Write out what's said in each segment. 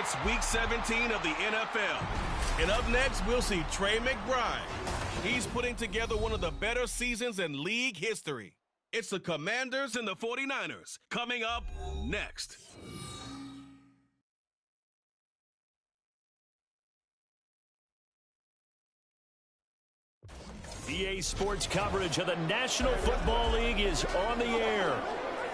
It's Week 17 of the NFL. And up next, we'll see Trey McBride. He's putting together one of the better seasons in league history. It's the Commanders and the 49ers coming up next. EA Sports coverage of the National Football League is on the air.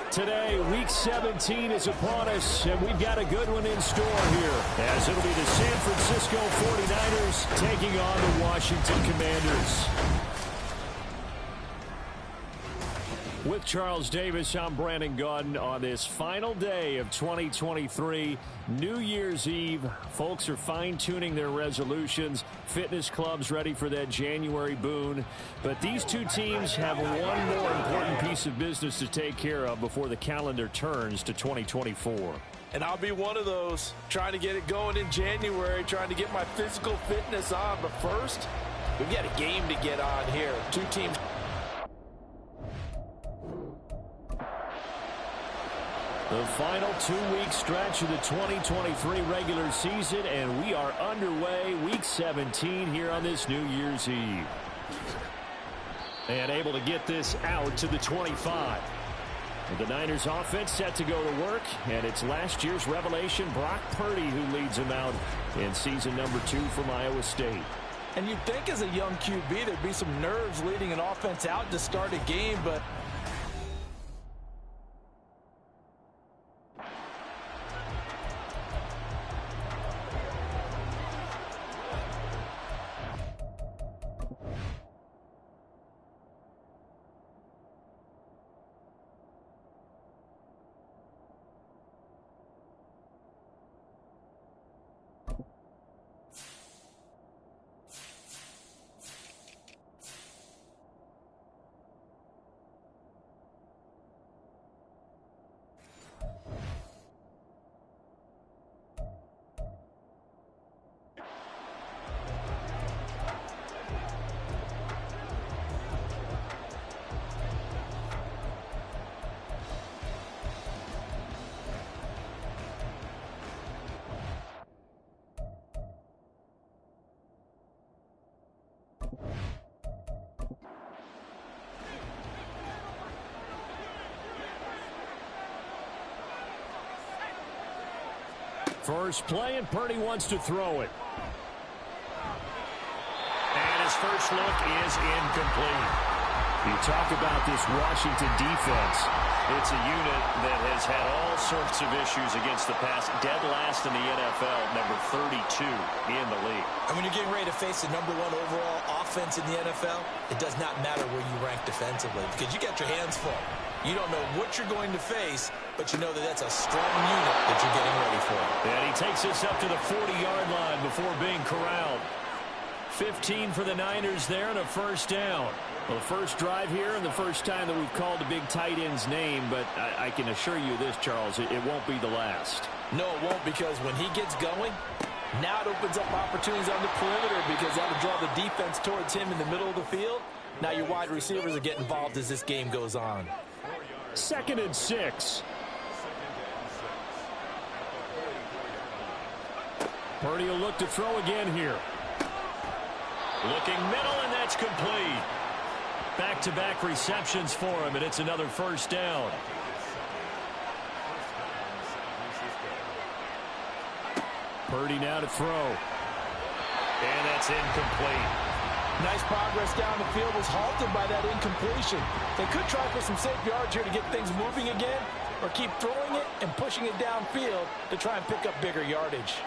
Today, Week 17 is upon us, and we've got a good one in store here, as it'll be the San Francisco 49ers taking on the Washington Commanders. With Charles Davis, I'm Brandon Gunn on this final day of 2023, New Year's Eve. Folks are fine-tuning their resolutions. Fitness clubs ready for that January boon. But these two teams have one more important piece of business to take care of before the calendar turns to 2024. And I'll be one of those, trying to get it going in January, trying to get my physical fitness on. But first, we've got a game to get on here. Two teams. The final 2-week stretch of the 2023 regular season, and we are underway, Week 17 here on this New Year's Eve. And able to get this out to the 25. The Niners offense set to go to work, and it's last year's revelation, Brock Purdy, who leads them out in season number 2 from Iowa State. And you'd think as a young QB there'd be some nerves leading an offense out to start a game, but first play, and Purdy wants to throw it. And his first look is incomplete. You talk about this Washington defense. It's a unit that has had all sorts of issues against the pass. Dead last in the NFL, number 32 in the league. and when you're getting ready to face the number 1 overall offense in the NFL, it does not matter where you rank defensively because you got your hands full. You don't know what you're going to face, but you know that that's a strong unit that you're getting ready for. And he takes us up to the 40-yard line before being corralled. 15 for the Niners there and a first down. Well, the first drive here and the first time that we've called the big tight end's name, but I can assure you this, Charles, it won't be the last. No, it won't, because when he gets going, now it opens up opportunities on the perimeter because that'll draw the defense towards him in the middle of the field. Now your wide receivers will get involved as this game goes on. 2nd and 6. Purdy will look to throw again here. Looking middle, and that's complete. Back-to-back receptions for him, and it's another first down. Purdy now to throw. And that's incomplete. Nice progress down the field, was halted by that incompletion. They could try for some safe yards here to get things moving again, or keep throwing it and pushing it downfield to try and pick up bigger yardage.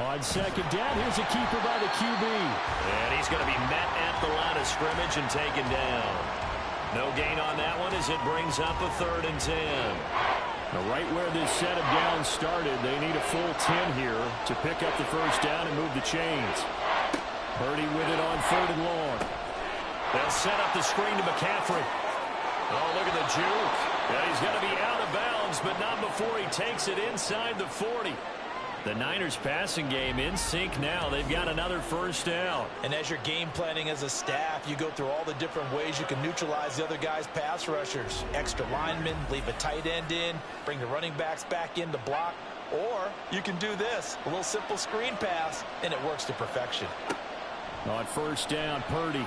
On second down, here's a keeper by the QB. And he's going to be met at the line of scrimmage and taken down. No gain on that one as it brings up a 3rd and 10. Now, right where this set of downs started, they need a full 10 here to pick up the first down and move the chains. Purdy with it on 3rd and long. They'll set up the screen to McCaffrey. Oh, look at the juke. Yeah, he's going to be out of bounds, but not before he takes it inside the 40. The Niners passing game in sync now. They've got another first down. And as you're game planning as a staff, you go through all the different ways you can neutralize the other guy's pass rushers. Extra linemen, leave a tight end in, bring the running backs back in to block. Or you can do this, a little simple screen pass, and it works to perfection. On first down, Purdy.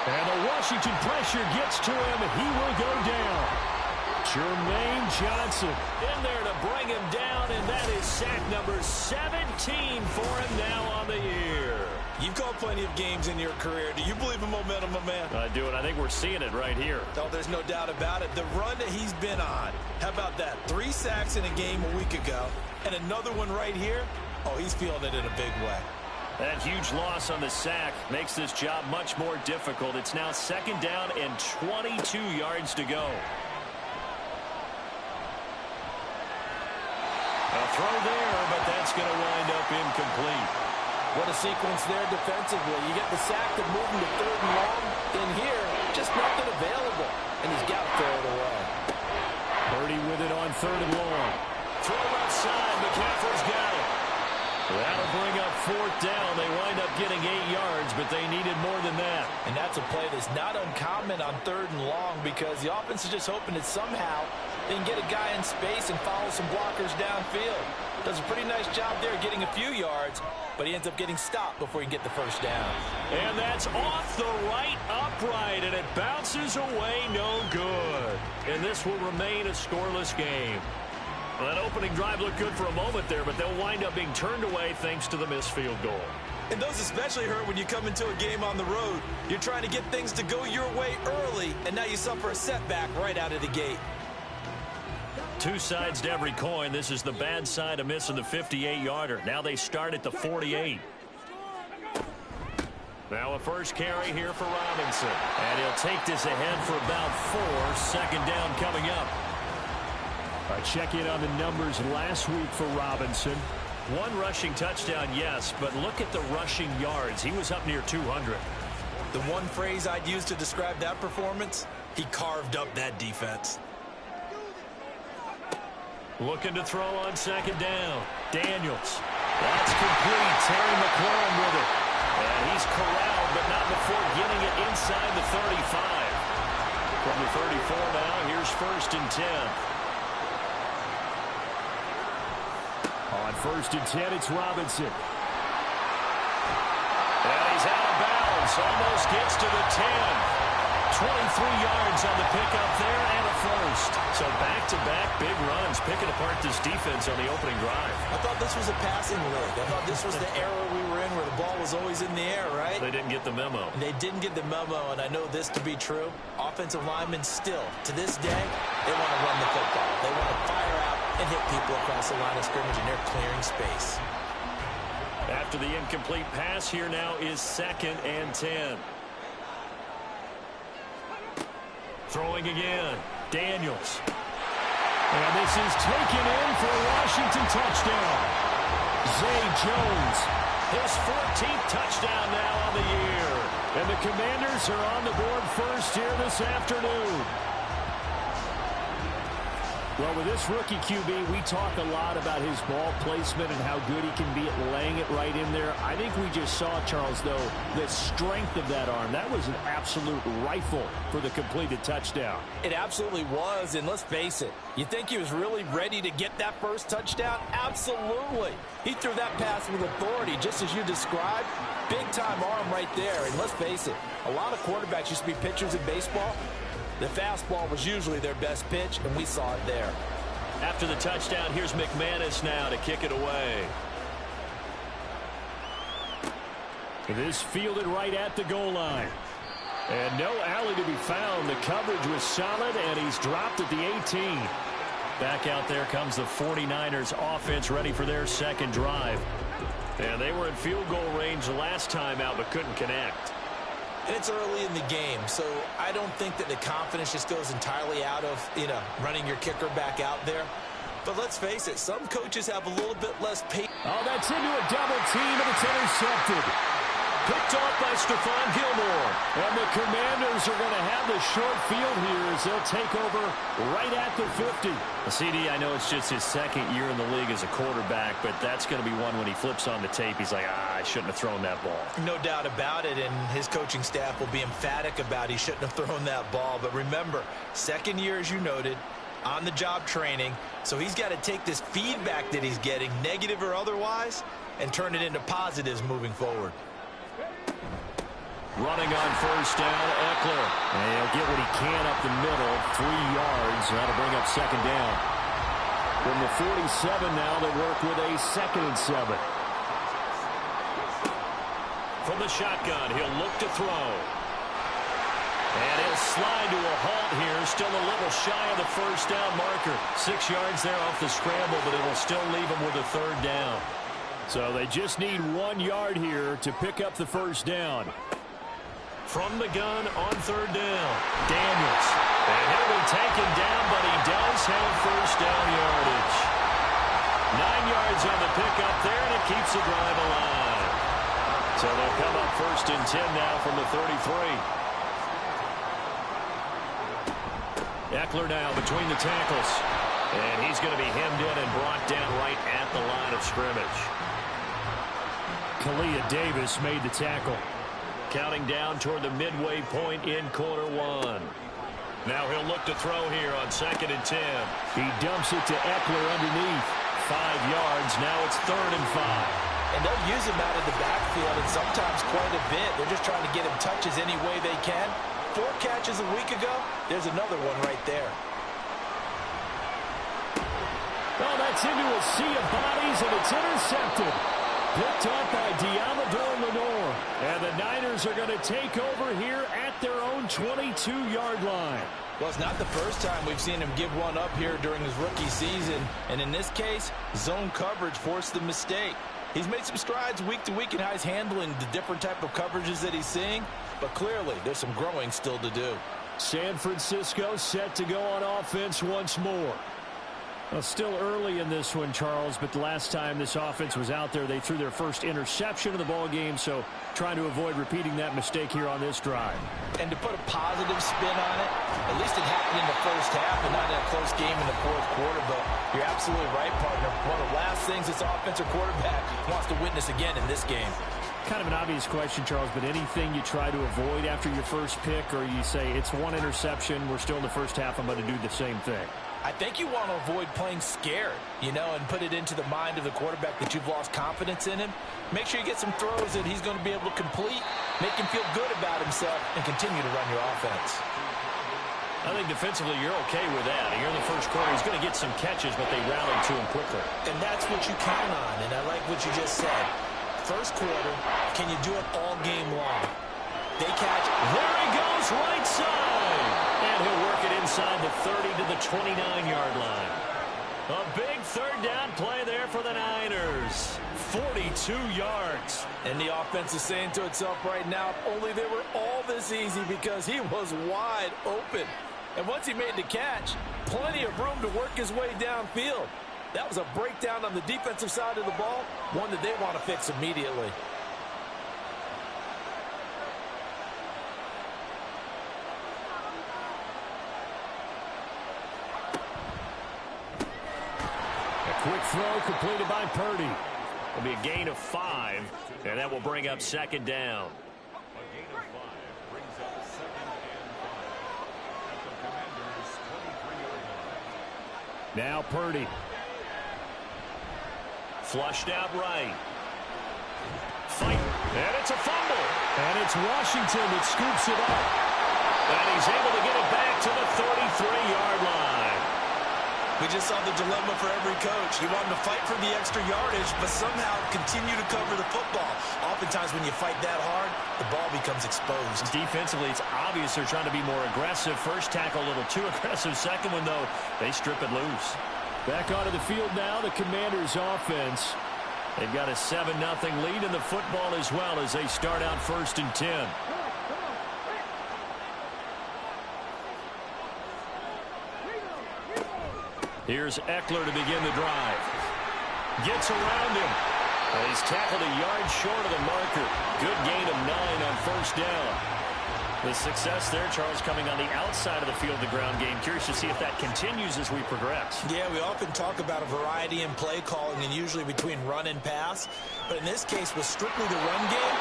And the Washington pressure gets to him. He will go down. Jermaine Johnson in there to bring him down, and that is sack number 17 for him now on the year. You've called plenty of games in your career. Do you believe in momentum, my man? I do, and I think we're seeing it right here. Oh, there's no doubt about it. The run that he's been on. How about that? 3 sacks in a game a week ago, and another one right here. Oh, he's feeling it in a big way. That huge loss on the sack makes this job much more difficult. It's now second down and 22 yards to go. A throw there, but that's going to wind up incomplete. What a sequence there defensively. You get the sack to move him to 3rd and long. In here, just nothing available, and he's got to throw it away. Purdy with it on 3rd and long. Throw left side. McCaffrey's got it. That'll bring up 4th down. They wind up getting 8 yards, but they needed more than that. And that's a play that's not uncommon on 3rd and long because the offense is just hoping that somehow they can get a guy in space and follow some blockers downfield. Does a pretty nice job there getting a few yards, but he ends up getting stopped before he can get the first down. And that's off the right upright, and it bounces away no good. And this will remain a scoreless game. Well, that opening drive looked good for a moment there, but they'll wind up being turned away thanks to the missed field goal. And those especially hurt when you come into a game on the road. You're trying to get things to go your way early, and now you suffer a setback right out of the gate. Two sides to every coin. This is the bad side of missing the 58-yarder. Now they start at the 48. Now a first carry here for Robinson. And he'll take this ahead for about 4. Second down coming up. Check in on the numbers last week for Robinson. 1 rushing touchdown, yes, but look at the rushing yards. He was up near 200. The one phrase I'd use to describe that performance, he carved up that defense. Looking to throw on second down. Daniels. That's complete. Terry McLaurin with it. And he's corralled, but not before getting it inside the 35. From the 34 now, here's 1st and 10. On 1st and 10, it's Robinson. And he's out of bounds. Almost gets to the 10. 23 yards on the pickup there and a first. So back-to-back big runs, picking apart this defense on the opening drive. I thought this was a passing league. I thought this was the era we were in where the ball was always in the air, right? They didn't get the memo. They didn't get the memo, and I know this to be true. Offensive linemen still, to this day, they want to run the football. They want to fire out and hit people across the line of scrimmage, and they're clearing space. After the incomplete pass, here now is 2nd and 10. Throwing again. Daniels. And this is taken in for a Washington touchdown. Zay Jones. His 14th touchdown now on the year. And the Commanders are on the board first here this afternoon. Well, with this rookie QB, we talk a lot about his ball placement and how good he can be at laying it right in there. I think we just saw, Charles, though, the strength of that arm. That was an absolute rifle for the completed touchdown. It absolutely was, and let's face it, you think he was really ready to get that first touchdown? Absolutely. He threw that pass with authority, just as you described. Big-time arm right there, and let's face it, a lot of quarterbacks used to be pitchers in baseball. The fastball was usually their best pitch, and we saw it there. After the touchdown, here's McManus now to kick it away. This fielded right at the goal line. And no alley to be found. The coverage was solid, and he's dropped at the 18. Back out there comes the 49ers offense ready for their second drive. And they were in field goal range last time out, but couldn't connect. And it's early in the game, so I don't think that the confidence just goes entirely out of, running your kicker back out there. But let's face it, some coaches have a little bit less patience. Oh, that's into a double team, and it's intercepted. Picked off by Stephon Gilmore. And the Commanders are going to have the short field here as they'll take over right at the 50. CD, I know it's just his second year in the league as a quarterback, but that's going to be one when he flips on the tape. He's like, I shouldn't have thrown that ball. No doubt about it, and his coaching staff will be emphatic about he shouldn't have thrown that ball. But remember, second year, as you noted, on-the-job training, so he's got to take this feedback that he's getting, negative or otherwise, and turn it into positives moving forward. Running on first down, Eckler. And he'll get what he can up the middle, 3 yards. That'll bring up second down. From the 47 now, they work with a 2nd and 7. From the shotgun, he'll look to throw. And he'll slide to a halt here, still a little shy of the first down marker. 6 yards there off the scramble, but it'll still leave him with a 3rd down. So they just need 1 yard here to pick up the first down. From the gun on 3rd down, Daniels. And he'll be taken down, but he does have first down yardage. 9 yards on the pickup there, and it keeps the drive alive. So they'll come up 1st and 10 now from the 33. Eckler now between the tackles. And he's going to be hemmed in and brought down right at the line of scrimmage. Kalia Davis made the tackle. Counting down toward the midway point in quarter 1. Now he'll look to throw here on 2nd and 10. He dumps it to Eckler underneath. 5 yards. Now it's 3rd and 5. And they'll use him out of the backfield, and sometimes quite a bit. They're just trying to get him touches any way they can. 4 catches a week ago. There's another one right there. Well, that's into a sea of bodies, and it's intercepted. Picked up by Diamador Lenore. And the Niners are going to take over here at their own 22-yard line. Well, it's not the first time we've seen him give one up here during his rookie season. And in this case, zone coverage forced the mistake. He's made some strides week to week in how he's handling the different type of coverages that he's seeing. But clearly, there's some growing still to do. San Francisco set to go on offense once more. Well, still early in this one, Charles, but the last time this offense was out there, they threw their first interception of the ball game, so trying to avoid repeating that mistake here on this drive. And to put a positive spin on it, at least it happened in the first half and not in a close game in the 4th quarter, but you're absolutely right, partner. One of the last things this offensive quarterback wants to witness again in this game. Kind of an obvious question, Charles, but anything you try to avoid after your first pick, or you say it's 1 interception, we're still in the first half, I'm going to do the same thing? I think you want to avoid playing scared, and put it into the mind of the quarterback that you've lost confidence in him. Make sure you get some throws that he's going to be able to complete, make him feel good about himself, and continue to run your offense. I think defensively you're okay with that. Here in the first quarter, he's going to get some catches, but they rallied to him quickly. And that's what you count on, and I like what you just said. First quarter, can you do it all game long? They catch. There he goes, right side. And he'll work it inside the 30 to the 29-yard line. A big 3rd down play there for the Niners. 42 yards. And the offense is saying to itself right now, only they were all this easy because he was wide open. And once he made the catch, plenty of room to work his way downfield. That was a breakdown on the defensive side of the ball, one that they want to fix immediately. A quick throw completed by Purdy. It'll be a gain of 5, and that will bring up 2nd down. A gain of 5 brings up 2nd and 5 at the Commanders' 23-yard line. Now Purdy. Flushed out right. Fight. And it's a fumble. And it's Washington that scoops it up. And he's able to get it back to the 33-yard line. We just saw the dilemma for every coach. You want them to fight for the extra yardage, but somehow continue to cover the football. Oftentimes when you fight that hard, the ball becomes exposed. Defensively, it's obvious they're trying to be more aggressive. First tackle a little too aggressive. Second one, though, they strip it loose. Back onto the field now, the Commanders' offense. They've got a 7-0 lead in the football as well as they start out 1st and 10. Here's Eckler to begin the drive. Gets around him. Well, he's tackled a yard short of the marker. Good gain of 9 on first down. The success there, Charles, coming on the outside of the field, the ground game. Curious to see if that continues as we progress. Yeah, we often talk about a variety in play calling and usually between run and pass. But in this case, with strictly the run game,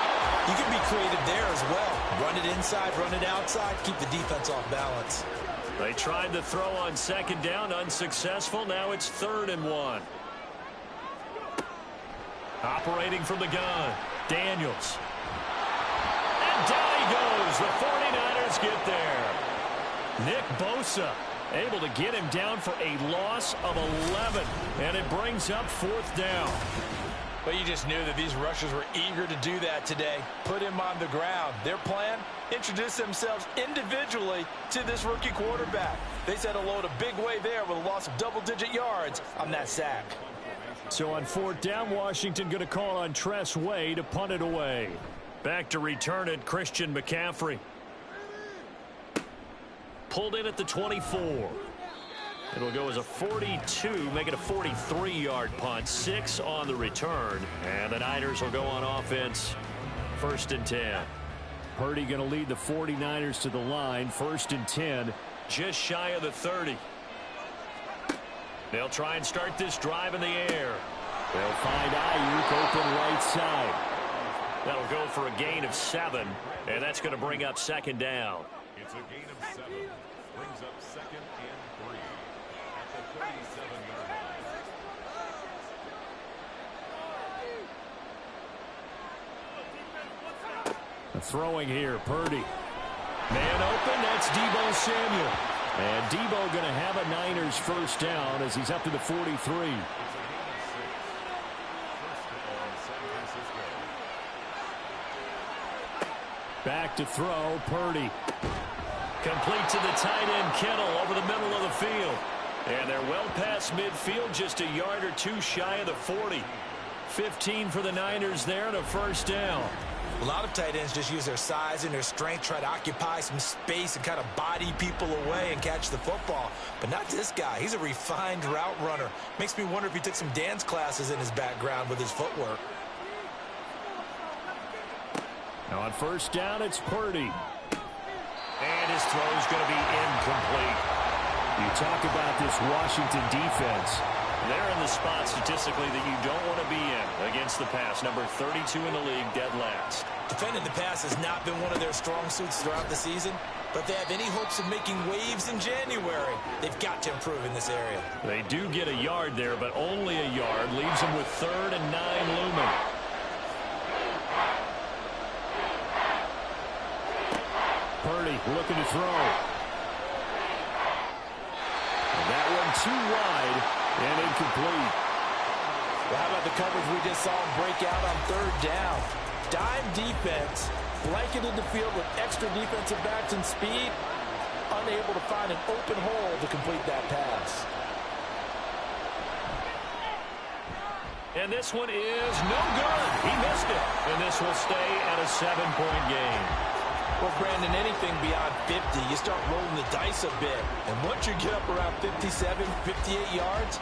you can be creative there as well. Run it inside, run it outside, keep the defense off balance. They tried to throw on second down, unsuccessful. Now it's 3rd and 1. Operating from the gun, Daniels. And down he goes. The 49ers get there. Nick Bosa able to get him down for a loss of 11. And it brings up 4th down. But you just knew that these rushers were eager to do that today. Put him on the ground. Their plan, introduce themselves individually to this rookie quarterback. They said hello to Big Way there with a loss of double-digit yards on that sack. So on 4th down, Washington going to call on Tress Way to punt it away. Back to return it, Christian McCaffrey. Pulled in at the 24. It'll go as a 42, make it a 43-yard punt. 6 on the return. And the Niners will go on offense. 1st and 10. Purdy going to lead the 49ers to the line. 1st and 10. Just shy of the 30. They'll try and start this drive in the air. They'll find Ayuk open right side. That'll go for a gain of 7. And that's going to bring up 2nd down. It's a gain of 7. Brings up 2nd and 3 at the 37-yard line. Throwing here, Purdy. Man open, that's Deebo Samuel. And Deebo going to have a Niners 1st down as he's up to the 43. Back to throw, Purdy. Complete to the tight end, Kittle, over the middle of the field. And they're well past midfield, just a yard or 2 shy of the 40. 15 for the Niners there and a 1st down. A lot of tight ends just use their size and their strength, try to occupy some space and kind of body people away and catch the football. But not this guy. He's a refined route runner. Makes me wonder if he took some dance classes in his background with his footwork. Now on 1st down, it's Purdy. And his throw's going to be incomplete. You talk about this Washington defense. They're in the spot statistically that you don't want to be in against the pass. Number 32 in the league, dead last. Defending the pass has not been one of their strong suits throughout the season, but they have any hopes of making waves in January. They've got to improve in this area. They do get a yard there, but only a yard. Leaves them with 3rd and 9 looming. Purdy looking to throw. And that one too wide and incomplete. Well, how about the coverage we just saw him break out on 3rd down? Dime defense, blanketed the field with extra defensive backs and speed, unable to find an open hole to complete that pass. And this one is no good. He missed it. And this will stay at a 7-point game. Well, Brandon, anything beyond 50, you start rolling the dice a bit. And once you get up around 57, 58 yards,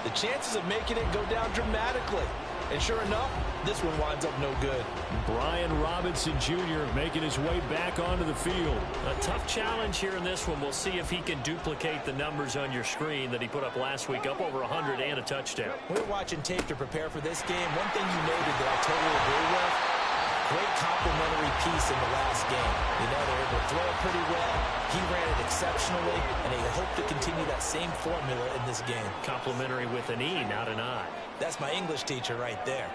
the chances of making it go down dramatically. And sure enough, this one winds up no good. Brian Robinson Jr. making his way back onto the field. A tough challenge here in this one. We'll see if he can duplicate the numbers on your screen that he put up last week, up over 100 and a touchdown. We're watching tape to prepare for this game. One thing you noted that I totally agree with, great complimentary piece in the last game. You know, they were able to throw it pretty well. He ran it exceptionally, and they hope to continue that same formula in this game. Complimentary with an E, not an I. That's my English teacher right there.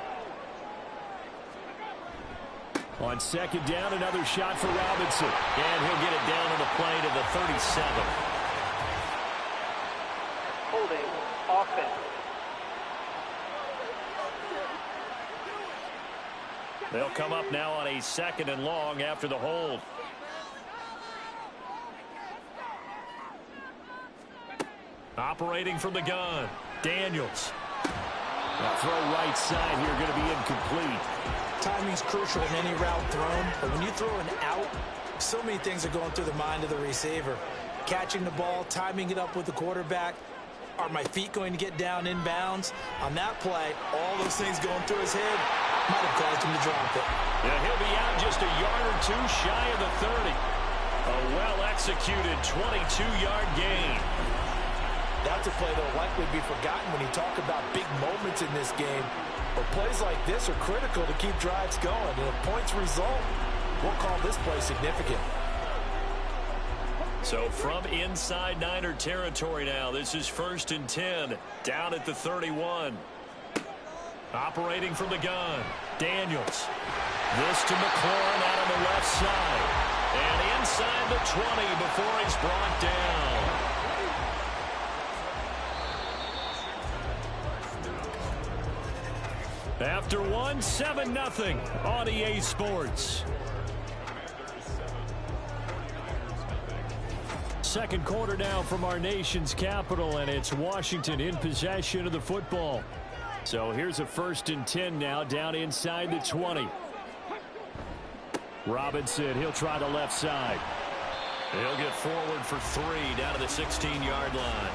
On 2nd down, another shot for Robinson. And he'll get it down on the play to the 37. Holding offense. They'll come up now on a 2nd and long after the hold. Operating from the gun, Daniels. That throw right side here going to be incomplete. Timing's crucial in any route thrown, but when you throw an out, so many things are going through the mind of the receiver. Catching the ball, timing it up with the quarterback, Are my feet going to get down in bounds? On that play, all those things going through his head might have caused him to drop it. Yeah, he'll be out just a yard or two shy of the 30. A well-executed 22-yard gain. That's a play that will likely be forgotten when you talk about big moments in this game. But plays like this are critical to keep drives going. And if points result, we'll call this play significant. So from inside Niner territory now, this is 1st and 10, down at the 31. Operating from the gun, Daniels. This to McLaurin out on the left side. And inside the 20 before he's brought down. After one, 7-0 on EA Sports. Second quarter now from our nation's capital, and it's Washington in possession of the football. So here's a 1st and 10 now, down inside the 20. Robinson, he'll try the left side. He'll get forward for 3 down to the 16-yard line.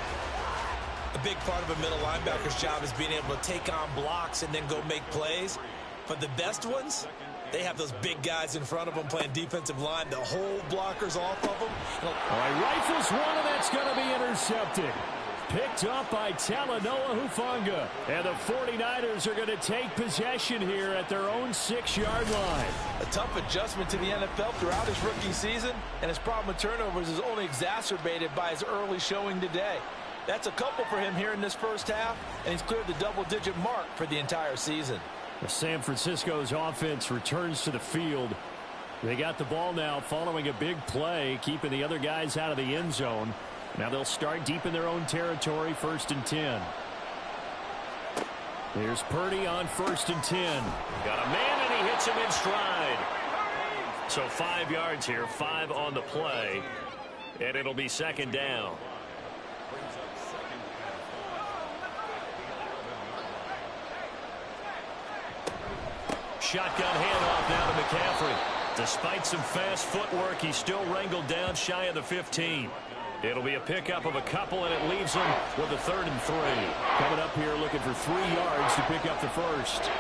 A big part of a middle linebacker's job is being able to take on blocks and then go make plays. But the best ones, they have those big guys in front of them playing defensive line. The whole blockers off of them. All right, rifles one, and that's going to be intercepted. Picked up by Talanoa Hufanga. And the 49ers are going to take possession here at their own 6-yard line. A tough adjustment to the NFL throughout his rookie season, and his problem with turnovers is only exacerbated by his early showing today. That's a couple for him here in this first half, and he's cleared the double-digit mark for the entire season. San Francisco's offense returns to the field. They got the ball now following a big play, keeping the other guys out of the end zone. Now they'll start deep in their own territory, 1st and 10. Here's Purdy on 1st and 10. Got a man, and he hits him in stride. So 5 yards here, 5 on the play, and it'll be 2nd down. Shotgun handoff now to McCaffrey. Despite some fast footwork, he's still wrangled down shy of the 15. It'll be a pickup of a couple, and it leaves him with a 3rd and 3. Coming up here looking for 3 yards to pick up the first.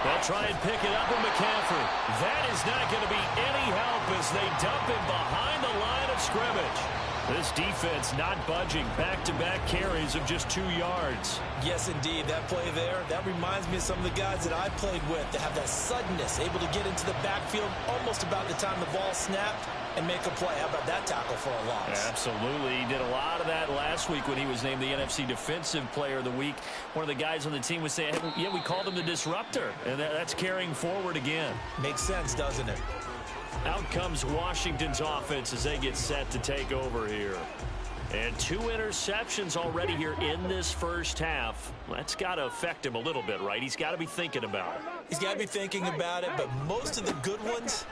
They'll try and pick it up with McCaffrey. That is not going to be any help as they dump him behind the line of scrimmage. This defense not budging. Back-to-back carries of just 2 yards. Yes, indeed. That play there, that reminds me of some of the guys that I played with that have that suddenness, able to get into the backfield almost about the time the ball snapped and make a play. How about that tackle for a loss? Absolutely. He did a lot of that last week when he was named the NFC Defensive Player of the Week. One of the guys on the team was saying, yeah, we called him the disruptor. And that's carrying forward again. Makes sense, doesn't it? Out comes Washington's offense as they get set to take over here. And 2 interceptions already here in this first half. That's got to affect him a little bit, right? He's got to be thinking about it. He's got to be thinking about it, but most of the good ones,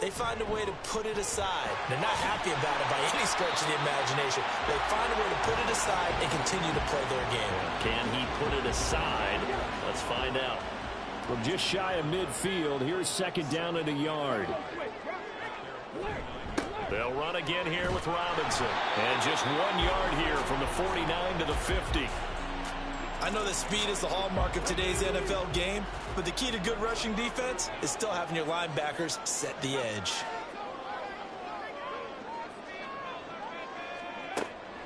they find a way to put it aside. They're not happy about it by any stretch of the imagination. They find a way to put it aside and continue to play their game. Can he put it aside? Let's find out. From just shy of midfield, here's 2nd down and a yard. They'll run again here with Robinson. And just 1 yard here from the 49 to the 50. I know that speed is the hallmark of today's NFL game, but the key to good rushing defense is still having your linebackers set the edge.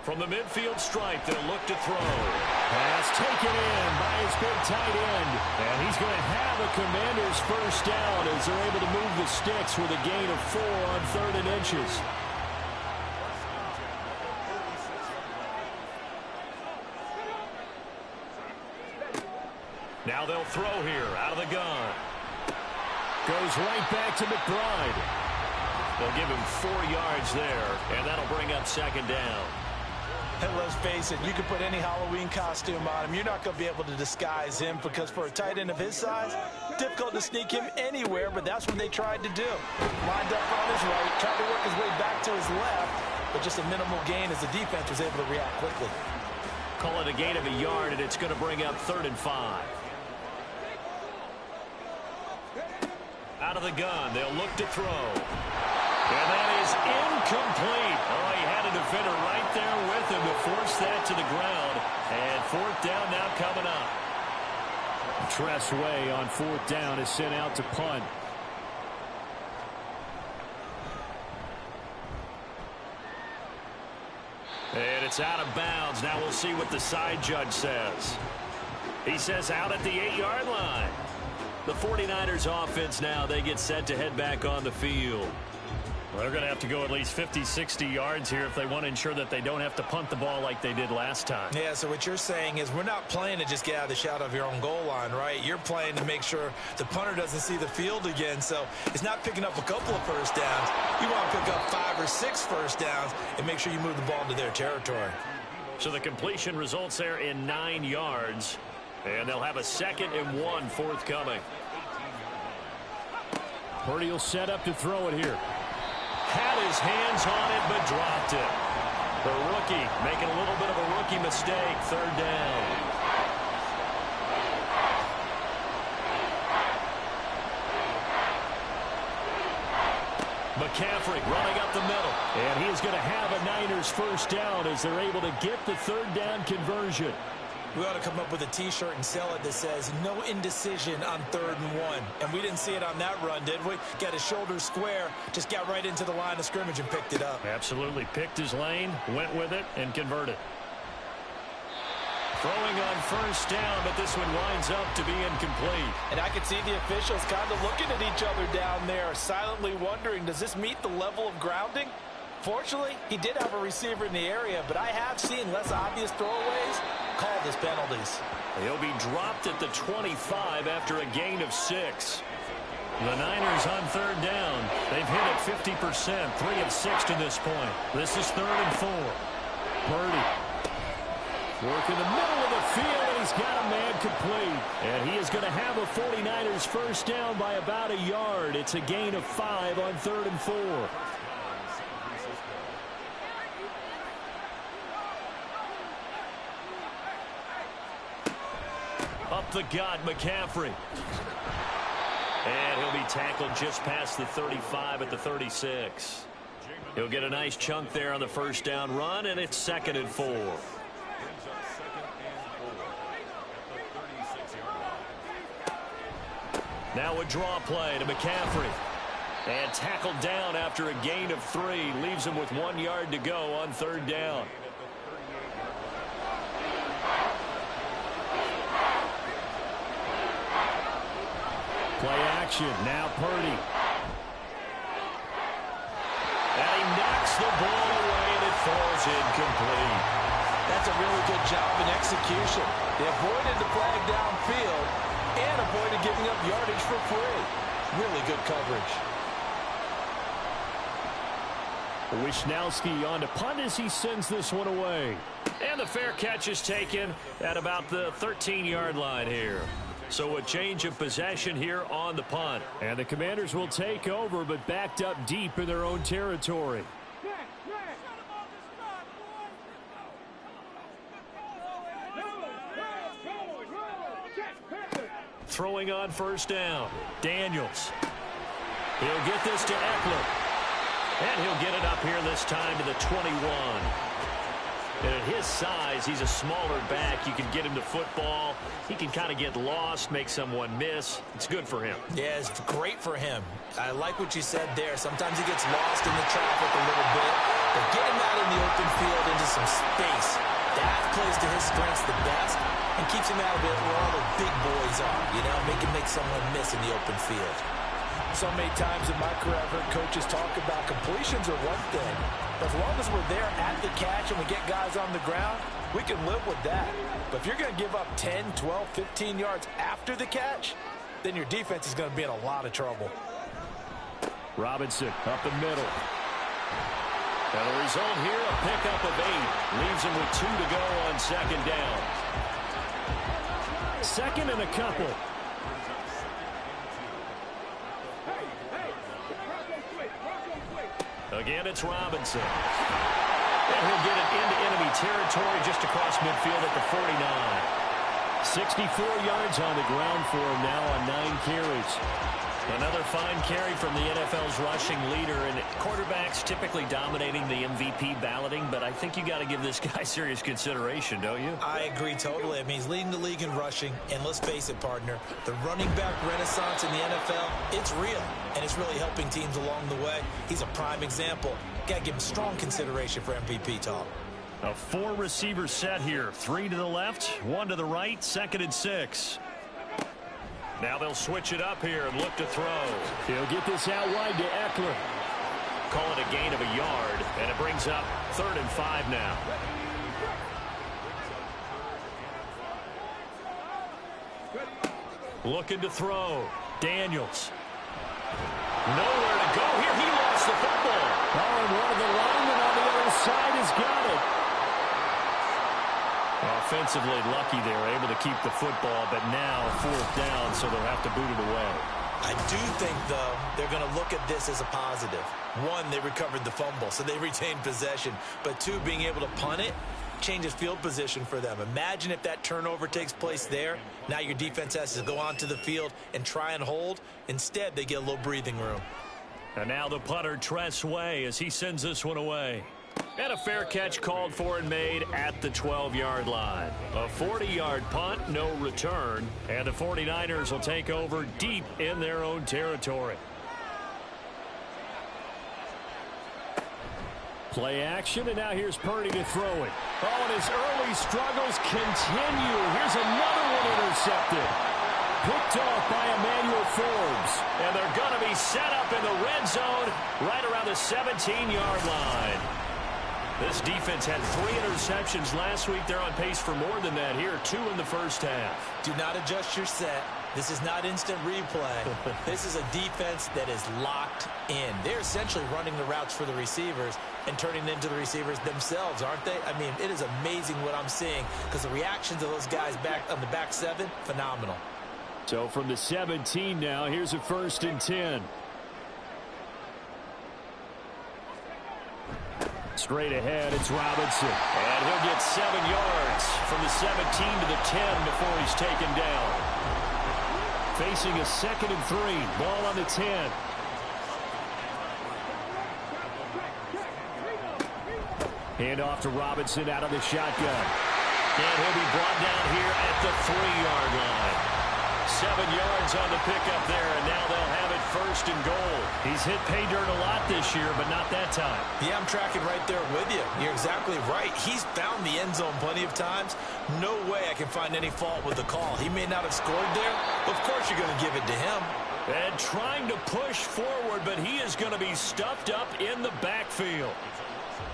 From the midfield stripe, they'll look to throw. Pass taken in by his big tight end. And he's going to have a Commander's first down as they're able to move the sticks with a gain of 4 on 3rd and inches. Now they'll throw here out of the gun. Goes right back to McBride. They'll give him 4 yards there, and that'll bring up 2nd down. And let's face it, you can put any Halloween costume on him. You're not going to be able to disguise him because for a tight end of his size, difficult to sneak him anywhere, but that's what they tried to do. Lined up on his right, tried to work his way back to his left, but just a minimal gain as the defense was able to react quickly. Call it a gain of a yard, and it's going to bring up 3rd and 5. Out of the gun, they'll look to throw. And that is incomplete. Oh, he had a defender right there with him to force that to the ground. And fourth down now coming up. Tressway on fourth down is sent out to punt. And it's out of bounds. Now we'll see what the side judge says. He says out at the 8-yard line. The 49ers offense now, they get set to head back on the field. Well, they're going to have to go at least 50, 60 yards here if they want to ensure that they don't have to punt the ball like they did last time. Yeah, so what you're saying is we're not playing to just get out of the shadow of your own goal line, right? You're playing to make sure the punter doesn't see the field again. So it's not picking up a couple of first downs. You want to pick up 5 or 6 first downs and make sure you move the ball into their territory. So the completion results there in 9 yards. And they'll have a 2nd and 1 forthcoming. Purdy will set up to throw it here. Had his hands on it, but dropped it. The rookie making a little bit of a rookie mistake. 3rd down. McCaffrey running up the middle. And he is going to have a Niners first down as they're able to get the 3rd down conversion. We ought to come up with a T-shirt and sell it that says no indecision on 3rd and 1. And we didn't see it on that run, did we? Got his shoulders square, just got right into the line of scrimmage and picked it up. Absolutely. Picked his lane, went with it, and converted. Throwing on first down, but this one winds up to be incomplete. And I could see the officials kind of looking at each other down there, silently wondering, does this meet the level of grounding? Fortunately, he did have a receiver in the area, but I have seen less obvious throwaways called as penalties. He'll be dropped at the 25 after a gain of 6. The Niners on 3rd down. They've hit it 50%, 3 of 6 to this point. This is 3rd and 4. Purdy. Work in the middle of the field, and he's got a man complete. And he is going to have a 49ers first down by about a yard. It's a gain of 5 on 3rd and 4. Up the gut, McCaffrey. And he'll be tackled just past the 35 at the 36. He'll get a nice chunk there on the first down run, and it's 2nd and 4. Now a draw play to McCaffrey. And tackled down after a gain of 3. Leaves him with 1 yard to go on 3rd down. Play action. Now Purdy. And he knocks the ball away, and it falls incomplete. That's a really good job in execution. They avoided the flag downfield and avoided giving up yardage for free. Really good coverage. Wisnowski on to punt as he sends this one away. And the fair catch is taken at about the 13-yard line here. So a change of possession here on the punt. And the Commanders will take over, but backed up deep in their own territory. Throwing on first down. Daniels. He'll get this to Eckler. And he'll get it up here this time to the 21. And at his size, he's a smaller back. You can get him to football. He can kind of get lost, make someone miss. It's good for him. Yeah, it's great for him. I like what you said there. Sometimes he gets lost in the traffic a little bit. But get him out in the open field into some space. That plays to his strengths the best and keeps him out of it where all the big boys are. You know, make someone miss in the open field. So many times in my career, I've heard coaches talk about completions are one thing. But as long as we're there at the catch and we get guys on the ground, we can live with that. But if you're going to give up 10, 12, 15 yards after the catch, then your defense is going to be in a lot of trouble. Robinson up the middle. And the result here, a pickup of 8. Leaves him with 2 to go on 2nd down. 2nd and a couple. Again, it's Robinson. And he'll get it into enemy territory just across midfield at the 49. 64 yards on the ground for him now on 9 carries. Another fine carry from the NFL's rushing leader, and quarterbacks typically dominating the MVP balloting, but I think you got to give this guy serious consideration, don't you? I agree totally. I mean, he's leading the league in rushing, and let's face it, partner, the running back renaissance in the NFL, it's real, and it's really helping teams along the way. He's a prime example. Got to give him strong consideration for MVP, Tom. A 4-receiver set here. 3 to the left, 1 to the right, 2nd and 6. Now they'll switch it up here and look to throw. He'll get this out wide to Eckler. Call it a gain of a yard, and it brings up 3rd and 5 now. Looking to throw. Daniels. Nowhere to go here. He lost the football. Oh, and one of the linemen on the other side has got it. Offensively lucky they were able to keep the football, but now 4th down, so they'll have to boot it away. I do think, though, they're going to look at this as a positive. 1, they recovered the fumble, so they retained possession. But 2, being able to punt it changes field position for them. Imagine if that turnover takes place there. Now your defense has to go onto the field and try and hold. Instead, they get a little breathing room. And now the punter, Tress Way, as he sends this one away. And a fair catch called for and made at the 12-yard line. A 40-yard punt, no return. And the 49ers will take over deep in their own territory. Play action, and now here's Purdy to throw it. Oh, and his early struggles continue. Here's another one intercepted. Picked off by Emmanuel Forbes. And they're going to be set up in the red zone right around the 17-yard line. This defense had 3 interceptions last week. They're on pace for more than that here. 2 in the first half. Do not adjust your set. This is not instant replay. This is a defense that is locked in. They're essentially running the routes for the receivers and turning into the receivers themselves, aren't they? I mean, it is amazing what I'm seeing because the reactions of those guys back on the back 7, phenomenal. So from the 17 now, here's a 1st and 10. Straight ahead, it's Robinson. And he'll get 7 yards from the 17 to the 10 before he's taken down. Facing a 2nd and 3. Ball on the 10. Hand off to Robinson out of the shotgun. And he'll be brought down here at the 3-yard line. 7 yards on the pickup there, and now they'll have it 1st and goal. He's hit pay dirt a lot this year, but not that time. Yeah, I'm tracking right there with you. You're exactly right. He's found the end zone plenty of times. No way I can find any fault with the call. He may not have scored there. Of course you're going to give it to him. And trying to push forward, but he is going to be stuffed up in the backfield.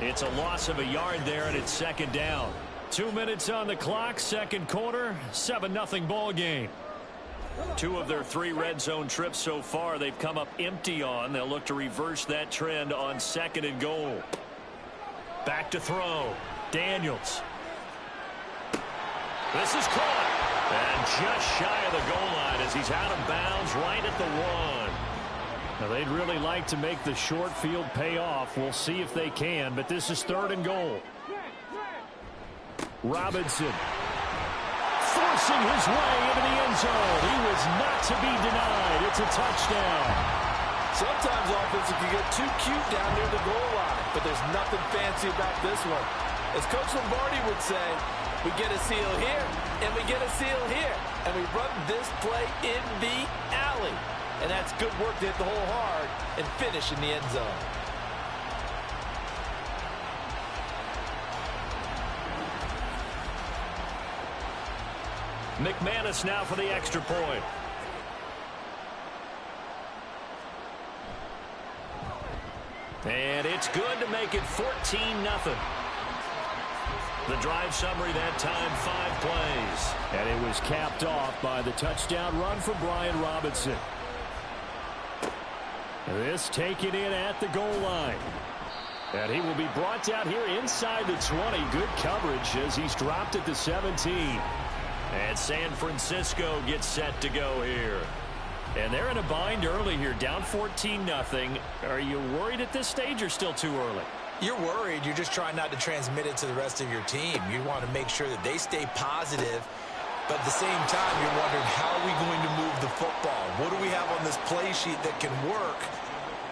It's a loss of a yard there, and it's 2nd down. 2 minutes on the clock, 2nd quarter, 7-0 ball game. 2 of their 3 red zone trips so far they've come up empty on. They'll look to reverse that trend on 2nd and goal. Back to throw. Daniels. This is caught. And just shy of the goal line as he's out of bounds right at the 1. Now they'd really like to make the short field pay off. We'll see if they can, but this is 3rd and goal. Robinson. Forcing his way into the end zone. He was not to be denied. It's a touchdown. Sometimes offense can get too cute down near the goal line, but there's nothing fancy about this one. As Coach Lombardi would say, we get a seal here, and we get a seal here, and we run this play in the alley. And that's good work to hit the hole hard and finish in the end zone. McManus now for the extra point. And it's good to make it 14-0. The drive summary that time, 5 plays. And it was capped off by the touchdown run from Brian Robinson. This taken in at the goal line. And he will be brought down here inside the 20. Good coverage as he's dropped at the 17. And San Francisco gets set to go here. And they're in a bind early here, down 14-0. Are you worried at this stage or still too early? You're worried. You're just trying not to transmit it to the rest of your team. You want to make sure that they stay positive But at the same time, you're wondering, how are we going to move the football? What do we have on this play sheet that can work?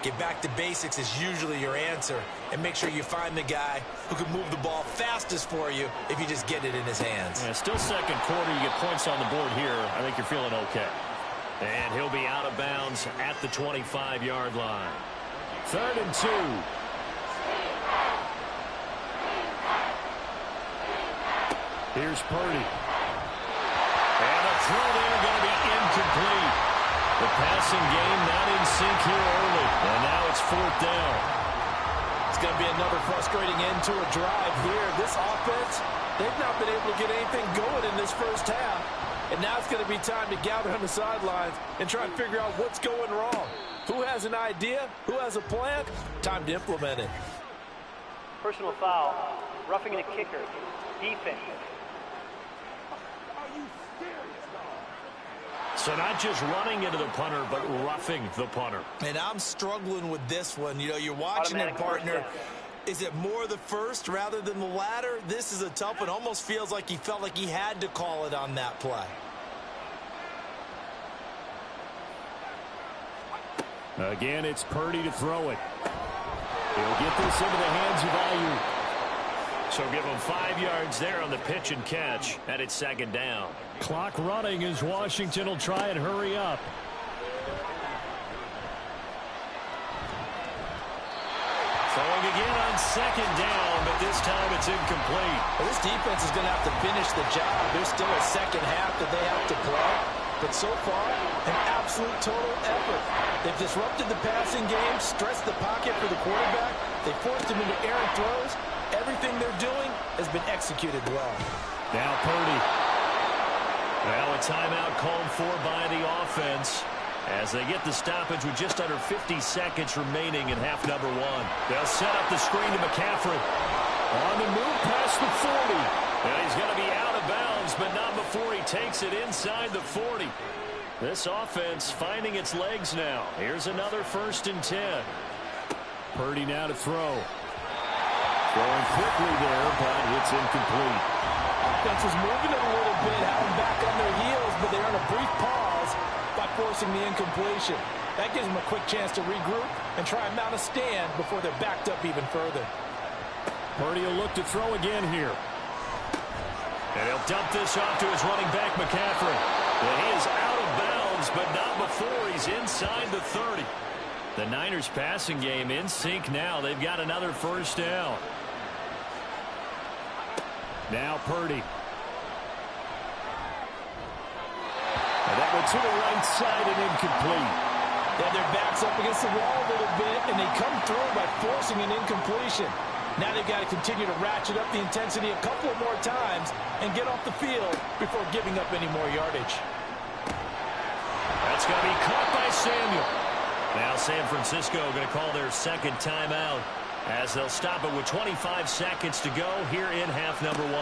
Get back to basics is usually your answer. And make sure you find the guy who can move the ball fastest for you if you just get it in his hands. Yeah, still second quarter. You get points on the board here. I think you're feeling okay. And he'll be out of bounds at the 25-yard line. 3rd and 2. Here's Purdy. And a throw there going to be incomplete. The passing game not in sync here early. And now it's 4th down. It's going to be another frustrating end to a drive here. This offense, they've not been able to get anything going in this first half. And now it's going to be time to gather on the sidelines and try and figure out what's going wrong. Who has an idea? Who has a plan? Time to implement it. Personal foul. Roughing the kicker. Defense. So not just running into the punter, but roughing the punter. And I'm struggling with this one. You know, you're watching it, partner. Is it more the first rather than the latter? This is a tough one. Almost feels like he felt like he had to call it on that play. Again, it's Purdy to throw it. He'll get this into the hands of Ayuk. So give him 5 yards there on the pitch and catch, and it's 2nd down. Clock running as Washington will try and hurry up. Throwing again on 2nd down, but this time it's incomplete. Well, this defense is going to have to finish the job. There's still a second half that they have to play. But so far, an absolute total effort. They've disrupted the passing game, stressed the pocket for the quarterback. They forced him into errant throws. Everything they're doing has been executed well. Now Purdy. Well, a timeout called for by the offense as they get the stoppage with just under 50 seconds remaining in half number 1. They'll set up the screen to McCaffrey. On the move past the 40. And he's going to be out of bounds, but not before he takes it inside the 40. This offense finding its legs now. Here's another 1st and 10. Purdy now to throw. Throwing quickly there, but it's incomplete. Offense is moving it a little bit, having back on their heels, but they earn a brief pause by forcing the incompletion. That gives them a quick chance to regroup and try and mount a stand before they're backed up even further. Purdy will look to throw again here. And he'll dump this off to his running back, McCaffrey. And he is out of bounds, but not before he's inside the 30. The Niners passing game in sync now. They've got another 1st down. Now Purdy. And that one to the right side and incomplete. They have their backs up against the wall a little bit, and they come through by forcing an incompletion. Now they've got to continue to ratchet up the intensity a couple of more times and get off the field before giving up any more yardage. That's going to be caught by Samuel. Now San Francisco going to call their 2nd timeout as they'll stop it with 25 seconds to go here in half number 1.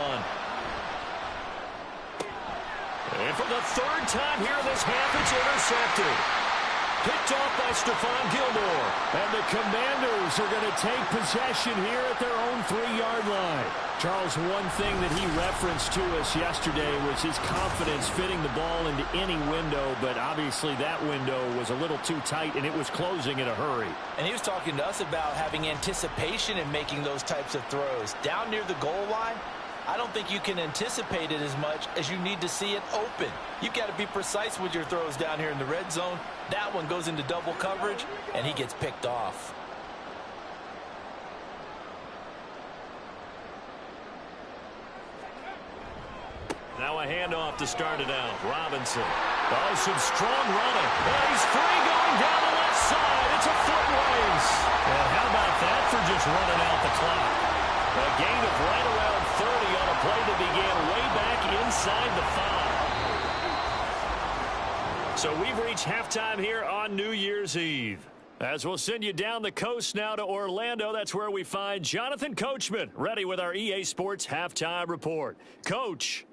And for the 3rd time here in this half, it's intercepted. Picked off by Stephon Gilmore. And the Commanders are going to take possession here at their own 3-yard line. Charles, one thing that he referenced to us yesterday was his confidence fitting the ball into any window, but obviously that window was a little too tight, and it was closing in a hurry. And he was talking to us about having anticipation in making those types of throws. Down near the goal line, I don't think you can anticipate it as much as you need to see it open. You've got to be precise with your throws down here in the red zone. That one goes into double coverage, and he gets picked off. Now a handoff to start it out. Robinson. Oh, some strong running. Oh, he's free going down the left side. It's a foot race. And how about that for just running out the clock? A gain of right around 30 on a play that began way back inside the 5. So we've reached halftime here on New Year's Eve. As we'll send you down the coast now to Orlando, that's where we find Jonathan Coachman, ready with our EA Sports Halftime Report. Coach.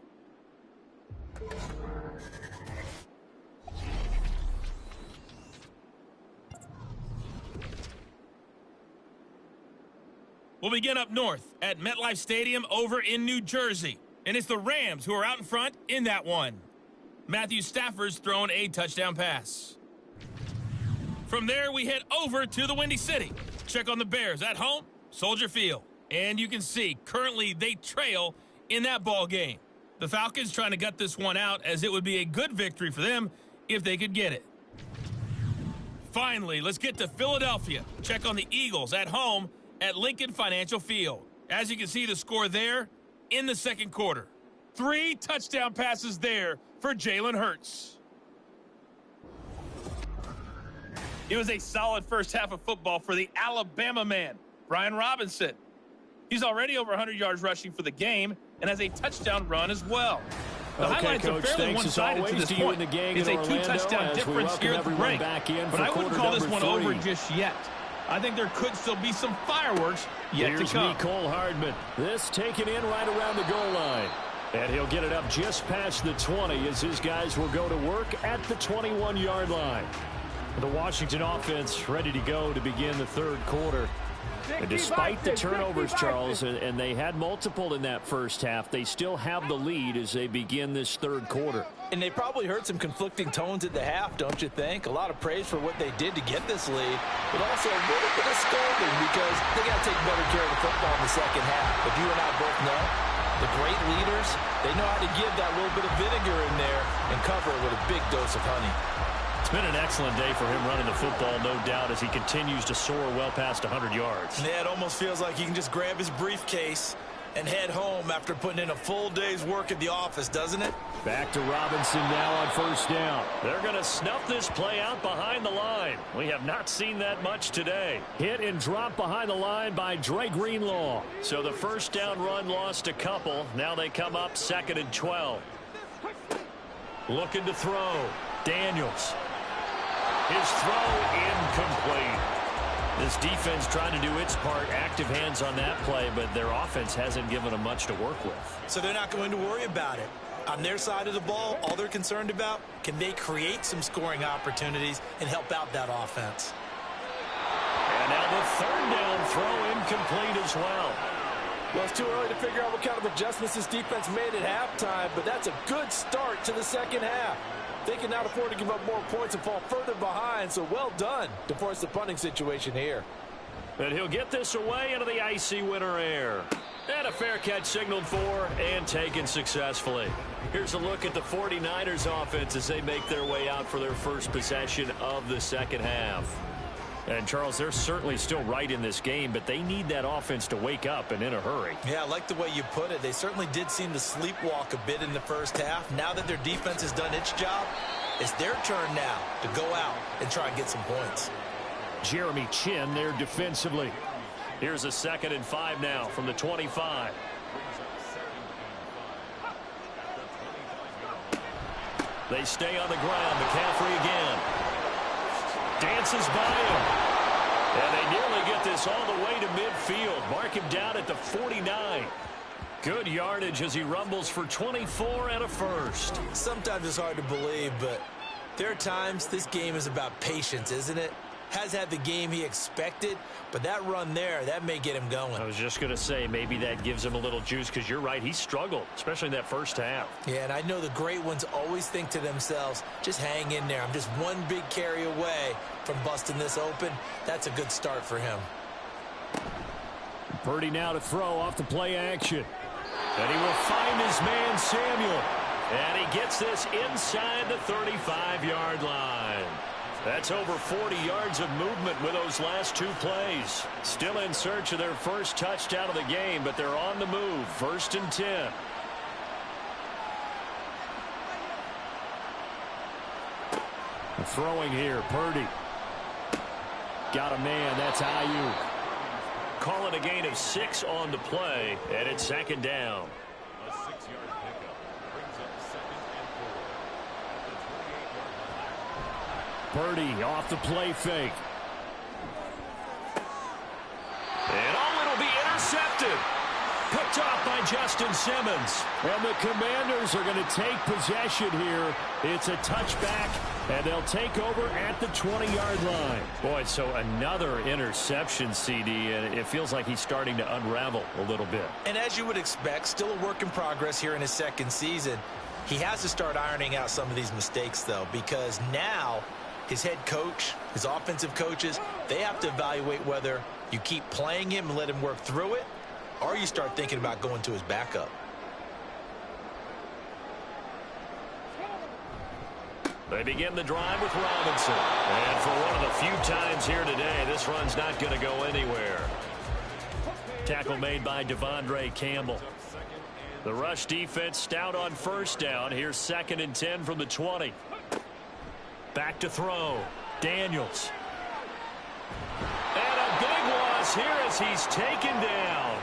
We'll begin up north at MetLife Stadium over in New Jersey. And it's the Rams who are out in front in that one. Matthew Stafford's thrown a touchdown pass. From there, we head over to the Windy City. Check on the Bears at home, Soldier Field. And you can see, currently they trail in that ball game. The Falcons trying to gut this one out, as it would be a good victory for them if they could get it. Finally, let's get to Philadelphia. Check on the Eagles at home at Lincoln Financial Field. As you can see, the score there in the second quarter. 3 touchdown passes there for Jalen Hurts. It was a solid first half of football for the Alabama man, Brian Robinson. He's already over 100 yards rushing for the game and has a touchdown run as well. The highlights Coach, are fairly one-sided to this point. It's a 2-touchdown difference here at the break. But I wouldn't call this one over just yet. I think there could still be some fireworks yet to come. Here's Mecole Hardman. This taken in right around the goal line. And he'll get it up just past the 20 as his guys will go to work at the 21-yard line. The Washington offense ready to go to begin the third quarter. And despite the turnovers, Charles, and they had multiple in that first half, they still have the lead as they begin this third quarter. And they probably heard some conflicting tones at the half, don't you think? A lot of praise for what they did to get this lead, but also a little bit of scolding because they got to take better care of the football in the second half. But you and I both know the great leaders, they know how to give that little bit of vinegar in there and cover it with a big dose of honey. It's been an excellent day for him running the football, no doubt, as he continues to soar well past 100 yards. Yeah, it almost feels like he can just grab his briefcase and head home after putting in a full day's work at the office, doesn't it? Back to Robinson now on first down. They're going to snuff this play out behind the line. We have not seen that much today. Hit and drop behind the line by Dre Greenlaw. So the first down run lost a couple. Now they come up 2nd and 12. Looking to throw. Daniels. His throw incomplete. This defense trying to do its part. Active hands on that play, but their offense hasn't given them much to work with. So they're not going to worry about it. On their side of the ball, all they're concerned about, can they create some scoring opportunities and help out that offense? And now the third down throw incomplete as well. Well, it's too early to figure out what kind of adjustments this defense made at halftime, but that's a good start to the second half. They can now afford to give up more points and fall further behind, so well done to force the punting situation here. And he'll get this away into the icy winter air. And a fair catch signaled for and taken successfully. Here's a look at the 49ers offense as they make their way out for their first possession of the second half. And, Charles, they're certainly still right in this game, but they need that offense to wake up and in a hurry. Yeah, I like the way you put it. They certainly did seem to sleepwalk a bit in the first half. Now that their defense has done its job, it's their turn now to go out and try and get some points. Jeremy Chin there defensively. Here's a 2nd and 5 now from the 25. They stay on the ground. McCaffrey again. Dances by him. And they nearly get this all the way to midfield. Mark him down at the 49. Good yardage as he rumbles for 24 and a first. Sometimes it's hard to believe, but there are times this game is about patience, isn't it? Has had the game he expected, but that run there, that may get him going. I was just going to say, maybe that gives him a little juice, because you're right, he struggled, especially in that first half. Yeah, and I know the great ones always think to themselves, just hang in there. I'm just one big carry away from busting this open. That's a good start for him. Purdy now to throw off the play action. And he will find his man, Samuel. And he gets this inside the 35-yard line. That's over 40 yards of movement with those last 2 plays. Still in search of their first touchdown of the game, but they're on the move. 1st and 10. Throwing here, Purdy. Got a man, that's Ayuk. Call it a gain of 6 on the play, and it's 2nd down. A 6-yard pickup brings up 2nd and 4 at the 28-yard line. Purdy off the play fake. And it'll be intercepted. Picked off by Justin Simmons. And the Commanders are going to take possession here. It's a touchback, And they'll take over at the 20-yard line. Boy, so another interception, CD, and it feels like he's starting to unravel a little bit. And as you would expect, still a work in progress here in his second season. He has to start ironing out some of these mistakes, though, because now his head coach, his offensive coaches, they have to evaluate whether you keep playing him and let him work through it, or you start thinking about going to his backup. They begin the drive with Robinson. And for one of the few times here today, this run's not going to go anywhere. Tackle made by Devondre Campbell. The rush defense stout on first down. Here's 2nd and 10 from the 20. Back to throw. Daniels. And a big loss here as he's taken down.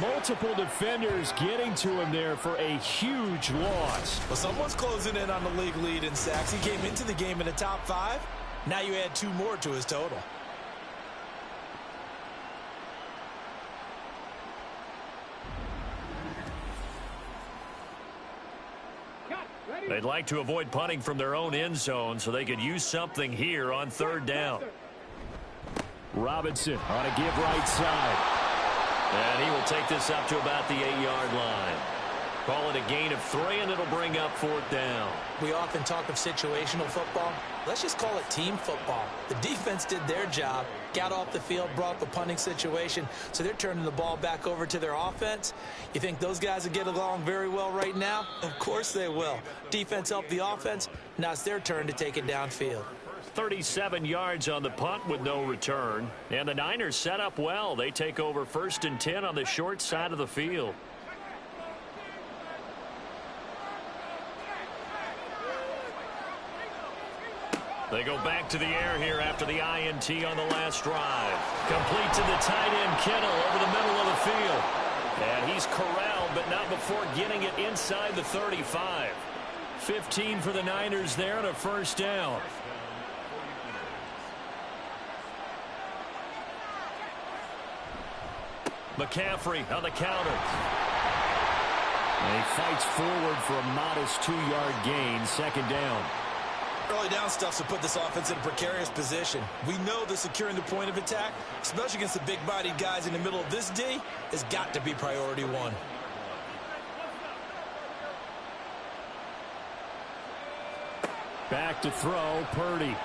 Multiple defenders getting to him there for a huge loss. Well, someone's closing in on the league lead in sacks. He came into the game in the top 5. Now you add 2 more to his total. They'd like to avoid punting from their own end zone so they could use something here on 3rd down. Robinson on a give right side. And he will take this up to about the 8-yard line. Call it a gain of 3, and it'll bring up 4th down. We often talk of situational football. Let's just call it team football. The defense did their job, got off the field, brought the punting situation, so they're turning the ball back over to their offense. You think those guys will get along very well right now? Of course they will. Defense helped the offense. Now it's their turn to take it downfield. 37 yards on the punt with no return. And the Niners set up well. They take over 1st and 10 on the short side of the field. They go back to the air here after the INT on the last drive. Complete to the tight end, Kittle, over the middle of the field. And he's corralled, but not before getting it inside the 35. 15 for the Niners there and a 1st down. McCaffrey on the counter. And he fights forward for a modest 2-yard gain, 2nd down. Early down stuff to put this offense in a precarious position. We know that securing the point of attack, especially against the big-bodied guys in the middle of this D, has got to be priority 1. Back to throw, Purdy.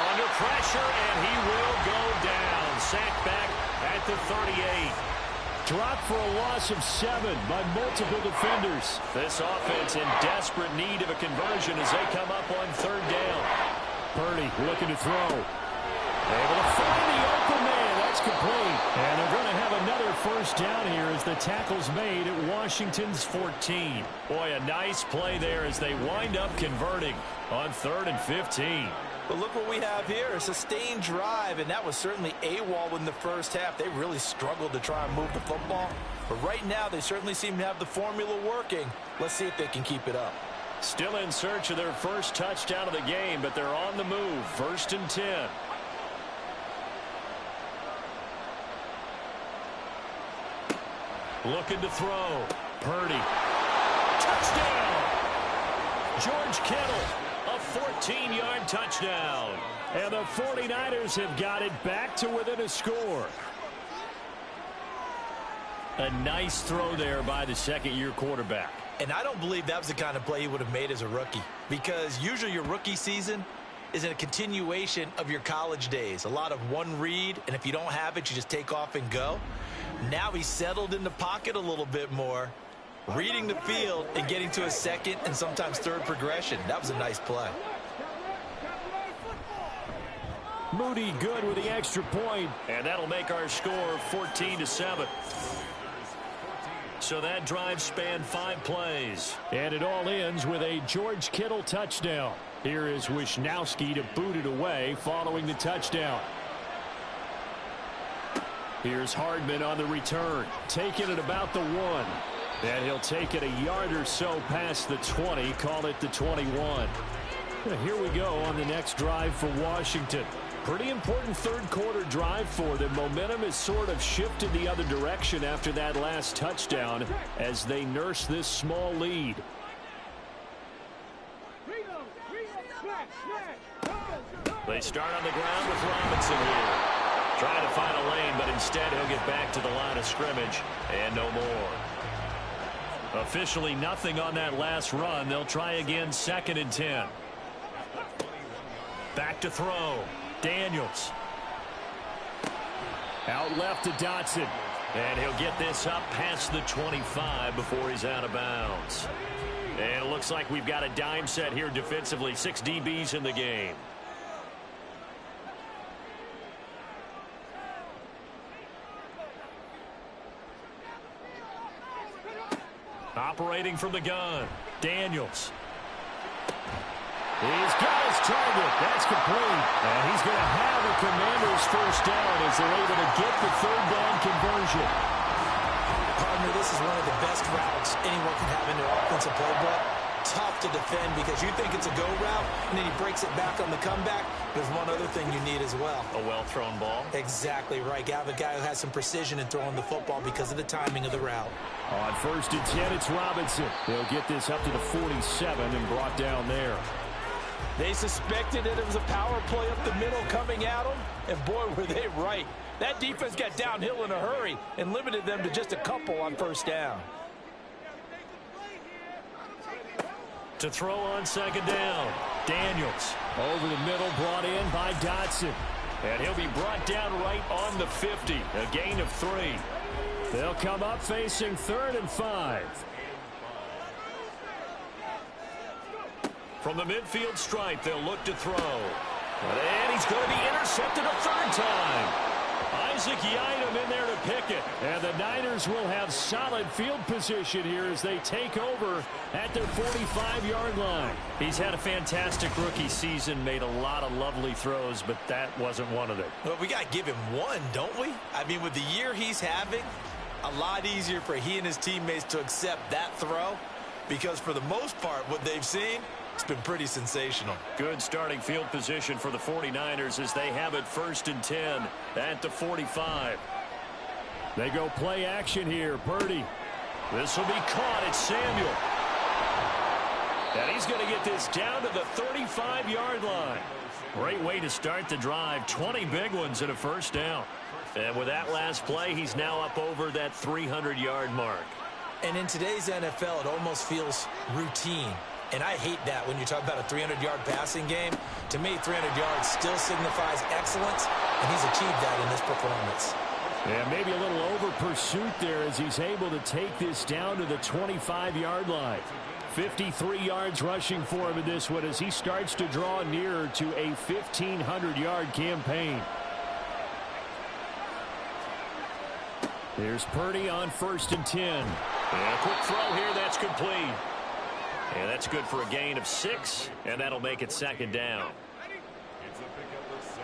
Under pressure, and he will go down. Sacked back at the 38. Dropped for a loss of 7 by multiple defenders. This offense in desperate need of a conversion as they come up on 3rd down. Purdy looking to throw. Able to find the open man. That's complete. And they're going to have another 1st down here as the tackle's made at Washington's 14. Boy, a nice play there as they wind up converting on 3rd and 15. But look what we have here, a sustained drive, and that was certainly AWOL in the first half. They really struggled to try and move the football. But right now, they certainly seem to have the formula working. Let's see if they can keep it up. Still in search of their first touchdown of the game, but they're on the move. 1st and 10. Looking to throw. Purdy. Touchdown! George Kittle. A 14-yard touchdown. And the 49ers have got it back to within a score. A nice throw there by the 2nd-year quarterback. And I don't believe that was the kind of play he would have made as a rookie. Because usually your rookie season is in a continuation of your college days. A lot of one read, and if you don't have it, you just take off and go. Now he's settled in the pocket a little bit more, reading the field and getting to a 2nd and sometimes 3rd progression. That was a nice play. Moody good with the extra point. And that'll make our score 14-7. So that drive spanned 5 plays. And it all ends with a George Kittle touchdown. Here is Wisnowski to boot it away following the touchdown. Here's Hardman on the return, taking it about the 1. And he'll take it a yard or so past the 20, call it the 21. Here we go on the next drive for Washington. Pretty important 3rd quarter drive for them. Momentum has sort of shifted the other direction after that last touchdown as they nurse this small lead. They start on the ground with Robinson here. Trying to find a lane, but instead he'll get back to the line of scrimmage and no more. Officially nothing on that last run. They'll try again, 2nd and 10. Back to throw. Daniels. Out left to Dotson. And he'll get this up past the 25 before he's out of bounds. And it looks like we've got a dime set here defensively. 6 DBs in the game. Operating from the gun. Daniels. He's got his target. That's complete. And he's going to have the Commanders' first down as they're able to get the 3rd down conversion. Partner, this is one of the best routes anyone can have in their offensive playbook. Tough to defend because you think it's a go route, and then he breaks it back on the comeback. There's one other thing you need as well. A well-thrown ball. Exactly right. You have a guy who has some precision in throwing the football because of the timing of the route. On 1st and 10, it's Robinson. He'll get this up to the 47 and brought down there. They suspected that it was a power play up the middle coming at them, and boy, were they right. That defense got downhill in a hurry and limited them to just a couple on 1st down. To throw on 2nd down. Daniels. Over the middle, brought in by Dotson. And he'll be brought down right on the 50. A gain of 3. They'll come up facing 3rd and 5. From the midfield stripe, they'll look to throw. And he's going to be intercepted a 3rd time. Isaac Yiadom in there to pick it. And the Niners will have solid field position here as they take over at their 45-yard line. He's had a fantastic rookie season, made a lot of lovely throws, but that wasn't one of them. Well, we got to give him one, don't we? I mean, with the year he's having, a lot easier for he and his teammates to accept that throw because for the most part, what they've seen, it's been pretty sensational. Good starting field position for the 49ers as they have it 1st and 10 at the 45. They go play action here. Purdy. This will be caught. It's Samuel. And he's going to get this down to the 35-yard line. Great way to start the drive. 20 big ones and a 1st down. And with that last play, he's now up over that 300-yard mark. And in today's NFL, it almost feels routine. And I hate that when you talk about a 300-yard passing game. To me, 300 yards still signifies excellence, and he's achieved that in this performance. Yeah, maybe a little over pursuit there as he's able to take this down to the 25-yard line. 53 yards rushing for him in this one as he starts to draw nearer to a 1,500-yard campaign. Here's Purdy on 1st and 10. And a quick throw here, that's complete. And that's good for a gain of 6, and that'll make it 2nd down. It's a pickup of 6.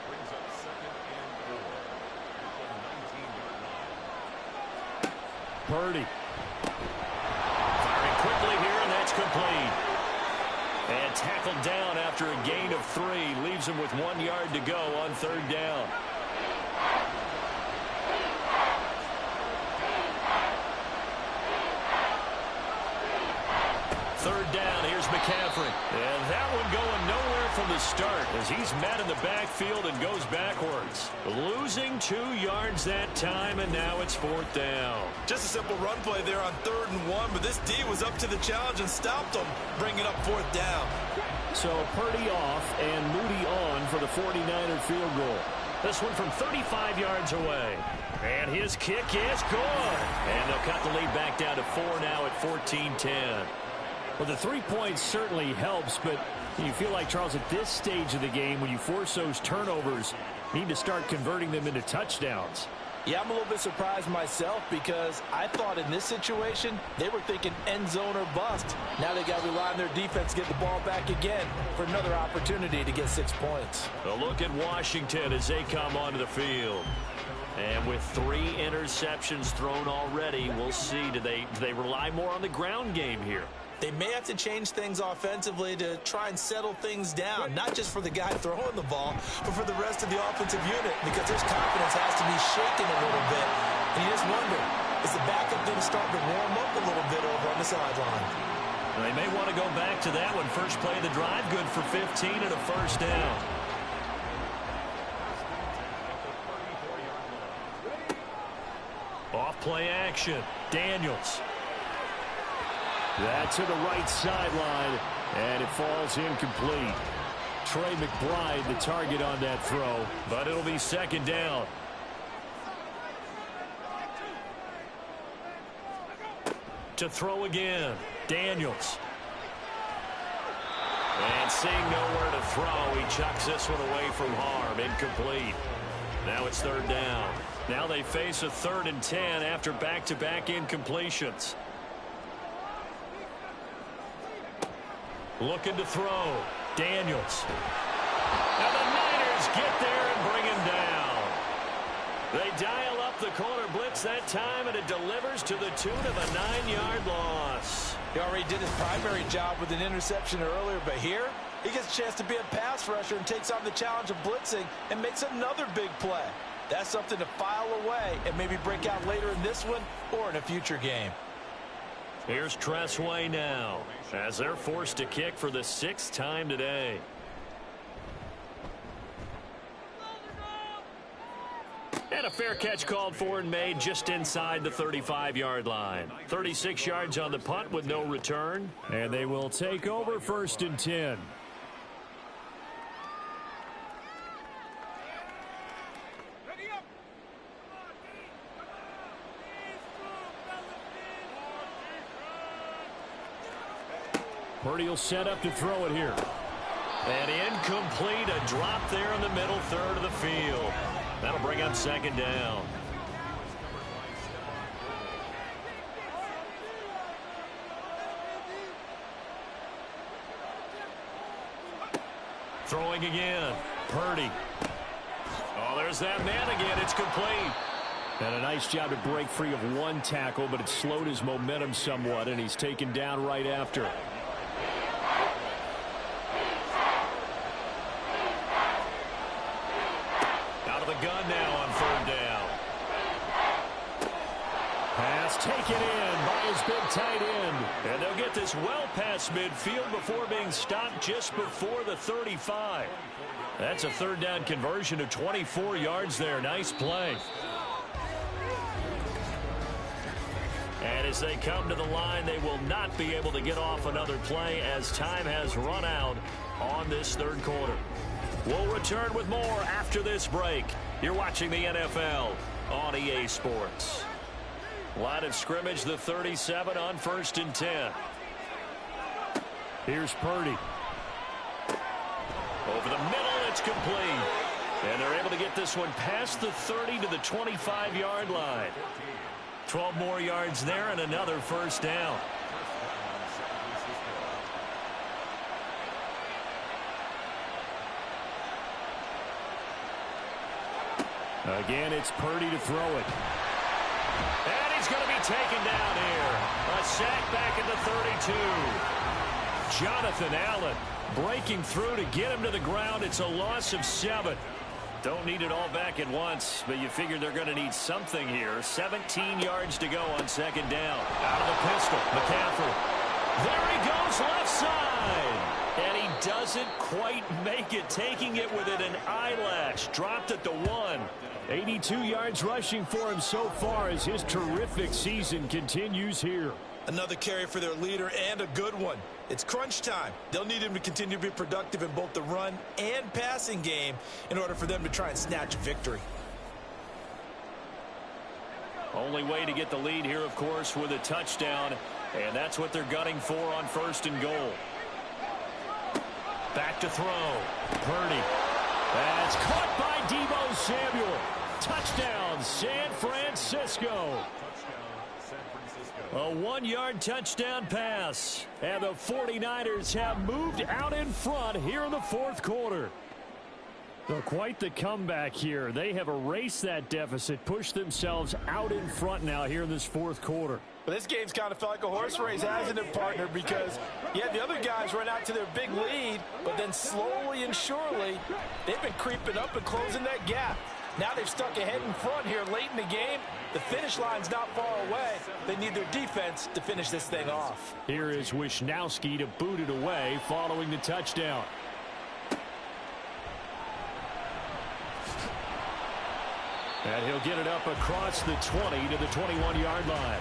Brings up 2nd and 4 at the 19-yard line. Purdy. Firing quickly here, and that's complete. And tackled down after a gain of 3. Leaves him with 1 yard to go on 3rd down. Third down, here's McCaffrey. And that one going nowhere from the start as he's met in the backfield and goes backwards. Losing 2 yards that time, and now it's 4th down. Just a simple run play there on 3rd and 1, but this D was up to the challenge and stopped him, bringing up 4th down. So Purdy off and Moody on for the 49er field goal. This one from 35 yards away. And his kick is good. And they'll cut the lead back down to 4 now at 14-10. Well, the 3 points certainly helps, but you feel like, Charles, at this stage of the game, when you force those turnovers, you need to start converting them into touchdowns. Yeah, I'm a little bit surprised myself because I thought in this situation they were thinking end zone or bust. Now they got to rely on their defense to get the ball back again for another opportunity to get 6 points. A look at Washington as they come onto the field. And with 3 interceptions thrown already, we'll see. Do they rely more on the ground game here? They may have to change things offensively to try and settle things down, not just for the guy throwing the ball, but for the rest of the offensive unit, because his confidence has to be shaken a little bit. And you just wonder, is the backup going to start to warm up a little bit over on the sideline? They may want to go back to that one. First play of the drive, good for 15 and a first down. Off play action. Daniels. That's to the right sideline, and it falls incomplete. Trey McBride, the target on that throw, but it'll be second down. To throw again. Daniels. And seeing nowhere to throw, he chucks this one away from harm. Incomplete. Now it's third down. Now they face a 3rd and 10 after back-to-back incompletions. Looking to throw. Daniels. And the Niners get there and bring him down. They dial up the corner blitz that time, and it delivers to the tune of a 9-yard loss. He already did his primary job with an interception earlier, but here he gets a chance to be a pass rusher and takes on the challenge of blitzing and makes another big play. That's something to file away and maybe break out later in this one or in a future game. Here's Tressway now as they're forced to kick for the 6th time today. And a fair catch called for and made just inside the 35-yard line. 36 yards on the punt with no return. And they will take over 1st and 10. Purdy will set up to throw it here. And incomplete, a drop there in the middle third of the field. That'll bring up second down. Throwing again. Purdy. Oh, there's that man again. It's complete. And a nice job to break free of one tackle, but it slowed his momentum somewhat, and he's taken down right after. Gun now on 3rd down. Pass taken in by his big tight end. And they'll get this well past midfield before being stopped just before the 35. That's a 3rd down conversion of 24 yards there. Nice play. And as they come to the line, they will not be able to get off another play as time has run out on this 3rd quarter. We'll return with more after this break. You're watching the NFL on EA Sports. Line of scrimmage, the 37 on 1st and 10. Here's Purdy. Over the middle, it's complete. And they're able to get this one past the 30 to the 25-yard line. 12 more yards there and another 1st down. Again, it's Purdy to throw it. And he's going to be taken down here. A sack back at the 32. Jonathan Allen breaking through to get him to the ground. It's a loss of 7. Don't need it all back at once, but you figure they're going to need something here. 17 yards to go on 2nd down. Out of the pistol, McCaffrey. There he goes, left side. And he doesn't quite make it, taking it within an eyelash. Dropped at the 1. 82 yards rushing for him so far as his terrific season continues here. Another carry for their leader and a good one. It's crunch time. They'll need him to continue to be productive in both the run and passing game in order for them to try and snatch victory. Only way to get the lead here, of course, with a touchdown, and that's what they're gunning for on 1st and goal. Back to throw. Purdy. That's caught by Deebo Samuel. Touchdown, San Francisco. A 1-yard touchdown pass. And the 49ers have moved out in front here in the 4th quarter. So quite the comeback here. They have erased that deficit, pushed themselves out in front now here in this 4th quarter. But this game's kind of felt like a horse race, hasn't it, partner? Because, yeah, the other guys run out to their big lead, but then slowly and surely, they've been creeping up and closing that gap. Now they've stuck ahead in front here late in the game. The finish line's not far away. They need their defense to finish this thing off. Here is Wisnowski to boot it away following the touchdown. And he'll get it up across the 20 to the 21-yard line.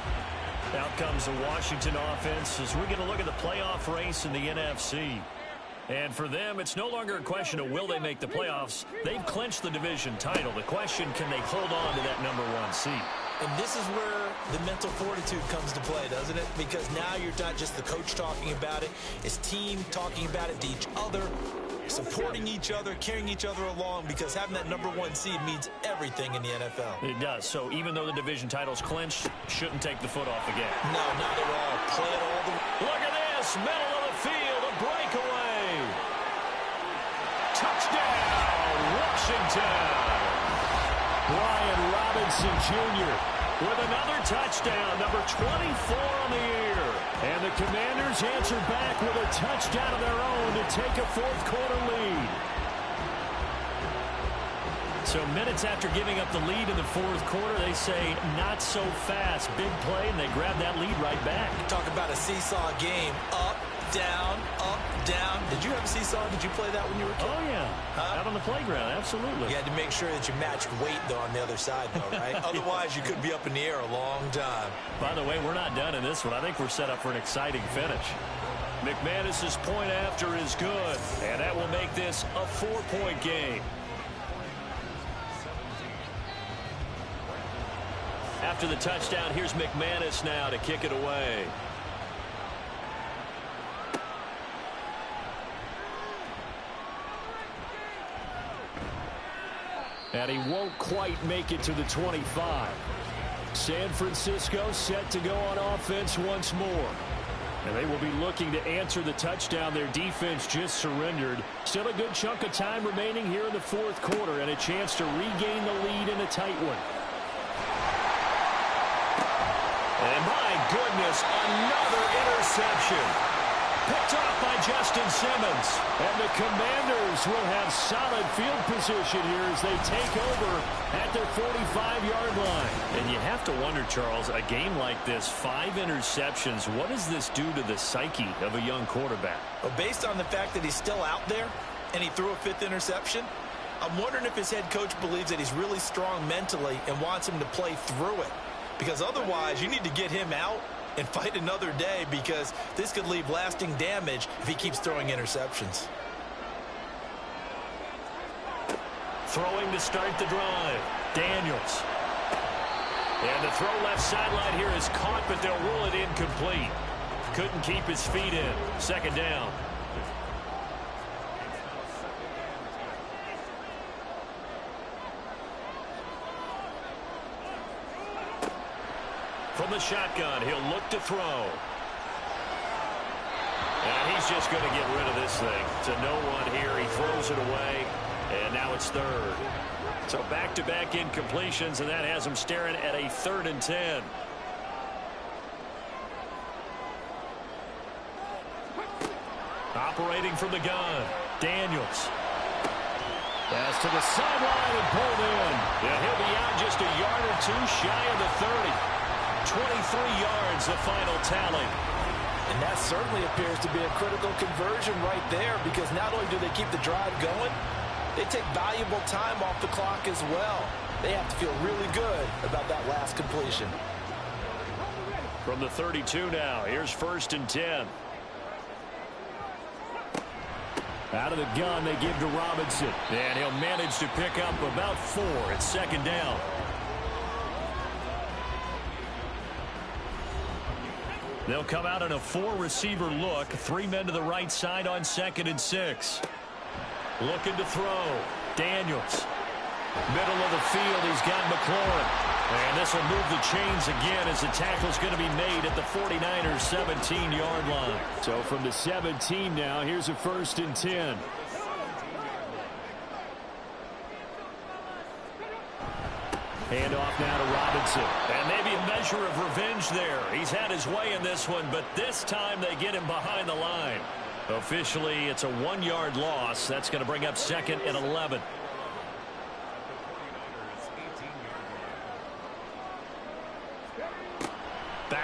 Out comes the Washington offense as we get a look at the playoff race in the NFC. And for them, it's no longer a question of will they make the playoffs. They've clinched the division title. The question, can they hold on to that #1 seed? And this is where the mental fortitude comes to play, doesn't it? Because now you're not just the coach talking about it. It's team talking about it to each other, supporting each other, carrying each other along, because having that #1 seed means everything in the NFL. It does. So even though the division title's clinched, shouldn't take the foot off the gas. No, not at all. Play it all the way. Look at this. Middle of the field. A breakaway. Touchdown, Washington. Brian Robinson Jr. with another touchdown, number 24 on the year. And the Commanders answer back with a touchdown of their own to take a fourth-quarter lead. So minutes after giving up the lead in the fourth quarter, they say not so fast. Big play, and they grab that lead right back. Talk about a seesaw game. Up, down, up, down. Did you have a seesaw? Did you play that when you were a kid? Oh, yeah. Huh? Out on the playground, absolutely. You had to make sure that you matched weight, though, on the other side, though, right? Otherwise, you could be up in the air a long time. By the way, we're not done in this one. I think we're set up for an exciting finish. McManus's point after is good, and that will make this a 4-point game. After the touchdown, here's McManus now to kick it away. And he won't quite make it to the 25. San Francisco set to go on offense once more. And they will be looking to answer the touchdown their defense just surrendered. Still a good chunk of time remaining here in the fourth quarter and a chance to regain the lead in a tight one. And my goodness, another interception. Picked off by Justin Simmons. And the Commanders will have solid field position here as they take over at their 45-yard line. And you have to wonder, Charles, a game like this, 5 interceptions, what does this do to the psyche of a young quarterback? Well, based on the fact that he's still out there and he threw a 5th interception, I'm wondering if his head coach believes that he's really strong mentally and wants him to play through it. Because otherwise, you need to get him out and fight another day, because this could leave lasting damage if he keeps throwing interceptions. Throwing to start the drive. Daniels. And the throw left sideline here is caught, but they'll rule it incomplete. Couldn't keep his feet in. Second down. From the shotgun, he'll look to throw. And he's just going to get rid of this thing. To no one here. He throws it away, and now it's third. So back-to-back incompletions, and that has him staring at a 3rd and 10. Operating from the gun, Daniels. Pass to the sideline and pulled in. Yeah, he'll be out just a yard or two shy of the 30. 23 yards, the final tally. And that certainly appears to be a critical conversion right there, because not only do they keep the drive going, they take valuable time off the clock as well. They have to feel really good about that last completion. From the 32 now, here's 1st and 10. Out of the gun, they give to Robinson. And he'll manage to pick up about 4. It's 2nd down. They'll come out in a 4-receiver look. 3 men to the right side on 2nd and 6. Looking to throw. Daniels. Middle of the field, he's got McLaurin. And this will move the chains again as the tackle's going to be made at the 49ers' 17-yard line. So from the 17 now, here's a 1st and 10. Hand off now to Robinson. And maybe a measure of revenge there. He's had his way in this one, but this time they get him behind the line. Officially, it's a 1-yard loss. That's going to bring up 2nd and 11.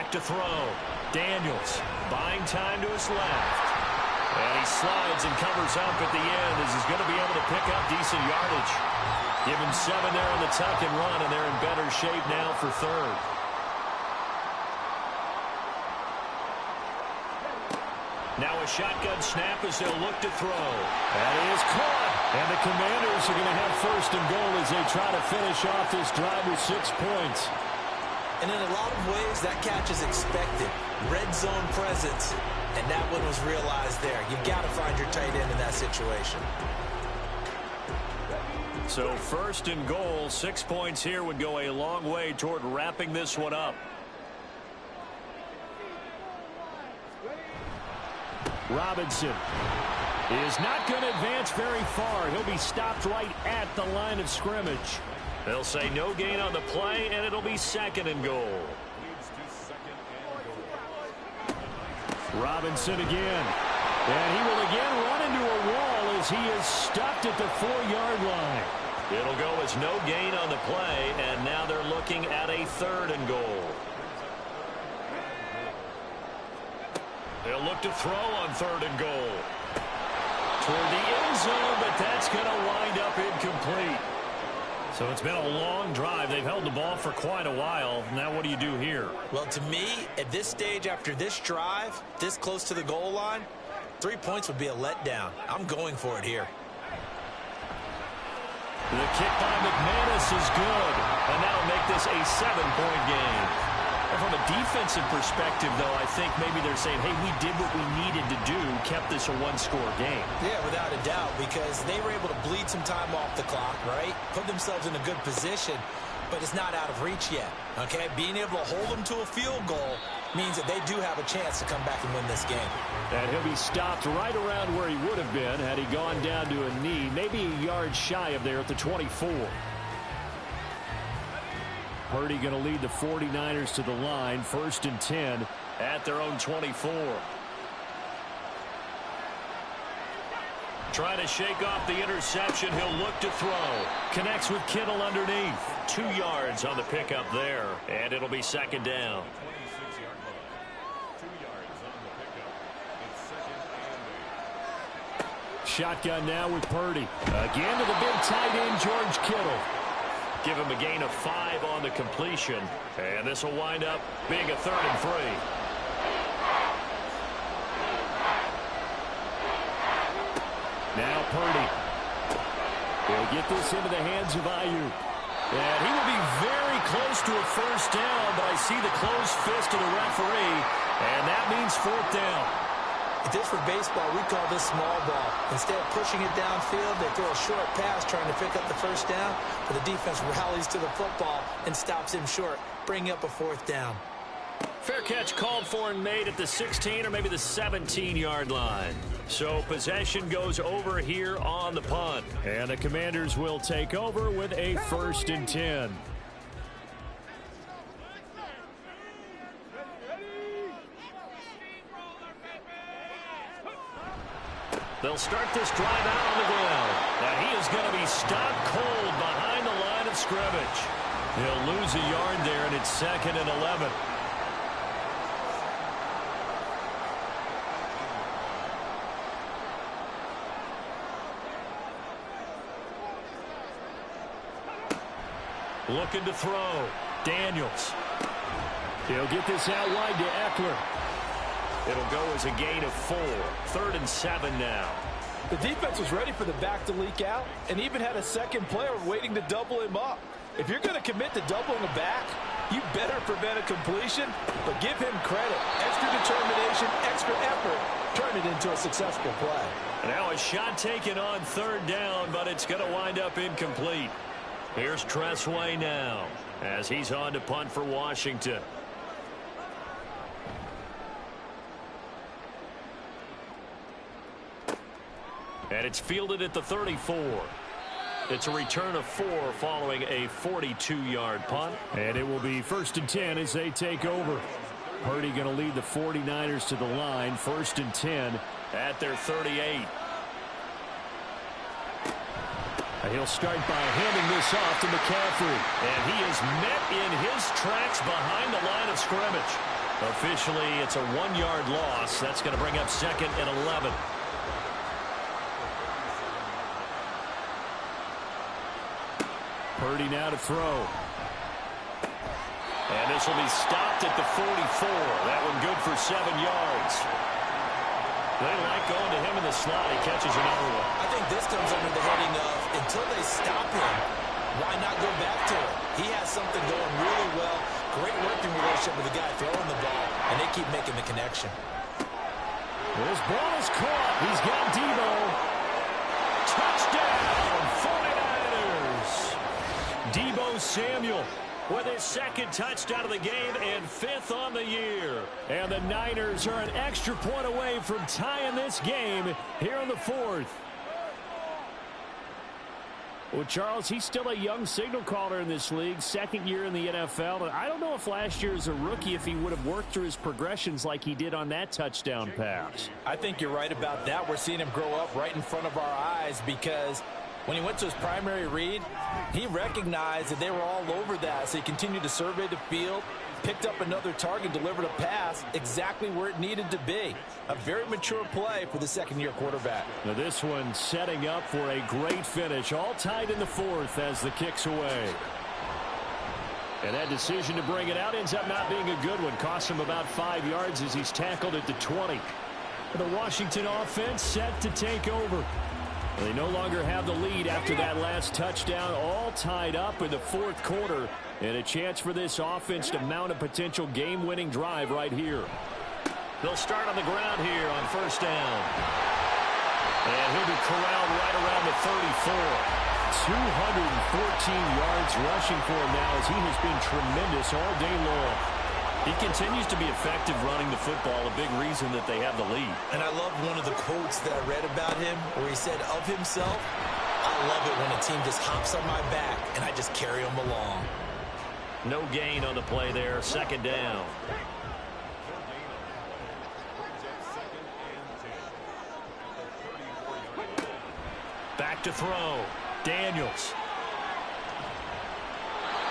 look to throw. Daniels buying time to his left. And he slides and covers up at the end as he's going to be able to pick up decent yardage. Give him 7 there on the tuck and run, and they're in better shape now for third. Now a shotgun snap as they'll look to throw. That is caught. And the Commanders are going to have first and goal as they try to finish off this drive with 6 points. And in a lot of ways, that catch is expected. Red zone presence, and that one was realized there. You've got to find your tight end in that situation. So first and goal, 6 points here would go a long way toward wrapping this one up. Robinson is not going to advance very far. He'll be stopped right at the line of scrimmage. They'll say no gain on the play, and it'll be second and goal. Robinson again. And he will again run into a wall as he is stopped at the 4-yard line. It'll go as no gain on the play, and now they're looking at a third and goal. They'll look to throw on third and goal. Toward the end zone, but that's going to wind up incomplete. So it's been a long drive. They've held the ball for quite a while. Now what do you do here? Well, to me, at this stage after this drive, this close to the goal line, 3 points would be a letdown. I'm going for it here. The kick by McManus is good, and that'll make this a 7-point game. And from a defensive perspective, though, I think maybe they're saying, hey, we did what we needed to do, kept this a one-score game. Yeah, without a doubt, because they were able to bleed some time off the clock, right? Put themselves in a good position, but it's not out of reach yet, okay? Being able to hold them to a field goal means that they do have a chance to come back and win this game. And he'll be stopped right around where he would have been had he gone down to a knee, maybe a yard shy of there at the 24. Purdy going to lead the 49ers to the line, 1st and 10 at their own 24. Trying to shake off the interception. He'll look to throw. Connects with Kittle underneath. 2 yards on the pickup there, and it'll be second down. 26-yard line. 2 yards on the pickup. It's second and 8. Shotgun now with Purdy. Again to the big tight end, George Kittle. Give him a gain of 5 on the completion. And this will wind up being a 3rd and 3. Now Purdy. He'll get this into the hands of Ayuk. And he will be very close to a first down, but I see the closed fist of the referee, and that means 4th down. If this were baseball, we call this small ball. Instead of pushing it downfield, they throw a short pass trying to pick up the first down, but the defense rallies to the football and stops him short, bringing up a 4th down. Fair catch called for and made at the 16 or maybe the 17-yard line. So possession goes over here on the punt. And the Commanders will take over with a 1st and 10. They'll start this drive out on the ground. Now he is going to be stopped cold behind the line of scrimmage. He'll lose a yard there, and it's 2nd and 11. Looking to throw. Daniels. He'll get this out wide to Eckler. It'll go as a gain of 4. 3rd and 7 now. The defense was ready for the back to leak out and even had a second player waiting to double him up. If you're going to commit to doubling the back, you better prevent a completion, but give him credit. Extra determination, extra effort, turn it into a successful play. Now a shot taken on 3rd down, but it's going to wind up incomplete. Here's Tressway now as he's on to punt for Washington. And it's fielded at the 34. It's a return of 4 following a 42-yard punt. And it will be 1st and 10 as they take over. Purdy going to lead the 49ers to the line, 1st and 10 at their 38. And he'll start by handing this off to McCaffrey. And he is met in his tracks behind the line of scrimmage. Officially, it's a 1-yard loss. That's going to bring up 2nd and 11. Purdy now to throw. And this will be stopped at the 44. That one good for 7 yards. They like going to him in the slot. He catches another one. I think this comes under the heading of, until they stop him, why not go back to it? He has something going really well. Great working relationship with the guy throwing the ball, and they keep making the connection. This ball is caught. He's got Debo. Touchdown, 49ers. Debo Samuel with his 2nd touchdown of the game and 5th on the year. And the Niners are an extra point away from tying this game here in the 4th. Well, Charles, he's still a young signal caller in this league, 2nd year in the NFL. And I don't know if last year as a rookie, if he would have worked through his progressions like he did on that touchdown pass. I think you're right about that. We're seeing him grow up right in front of our eyes because when he went to his primary read, he recognized that they were all over that. So he continued to survey the field, picked up another target, delivered a pass exactly where it needed to be. A very mature play for the 2nd-year quarterback. Now this one setting up for a great finish. All tied in the 4th as the kick's away. And that decision to bring it out ends up not being a good one. Cost him about 5 yards as he's tackled at the 20. The Washington offense set to take over. They no longer have the lead after that last touchdown, all tied up in the 4th quarter, and a chance for this offense to mount a potential game-winning drive right here. They'll start on the ground here on 1st down. And he'll be corralled right around the 34. 214 yards rushing for him now as he has been tremendous all day long. He continues to be effective running the football, a big reason that they have the lead. And I love one of the quotes that I read about him where he said of himself, I love it when a team just hops on my back and I just carry them along. No gain on the play there, 2nd down. Back to throw. Daniels.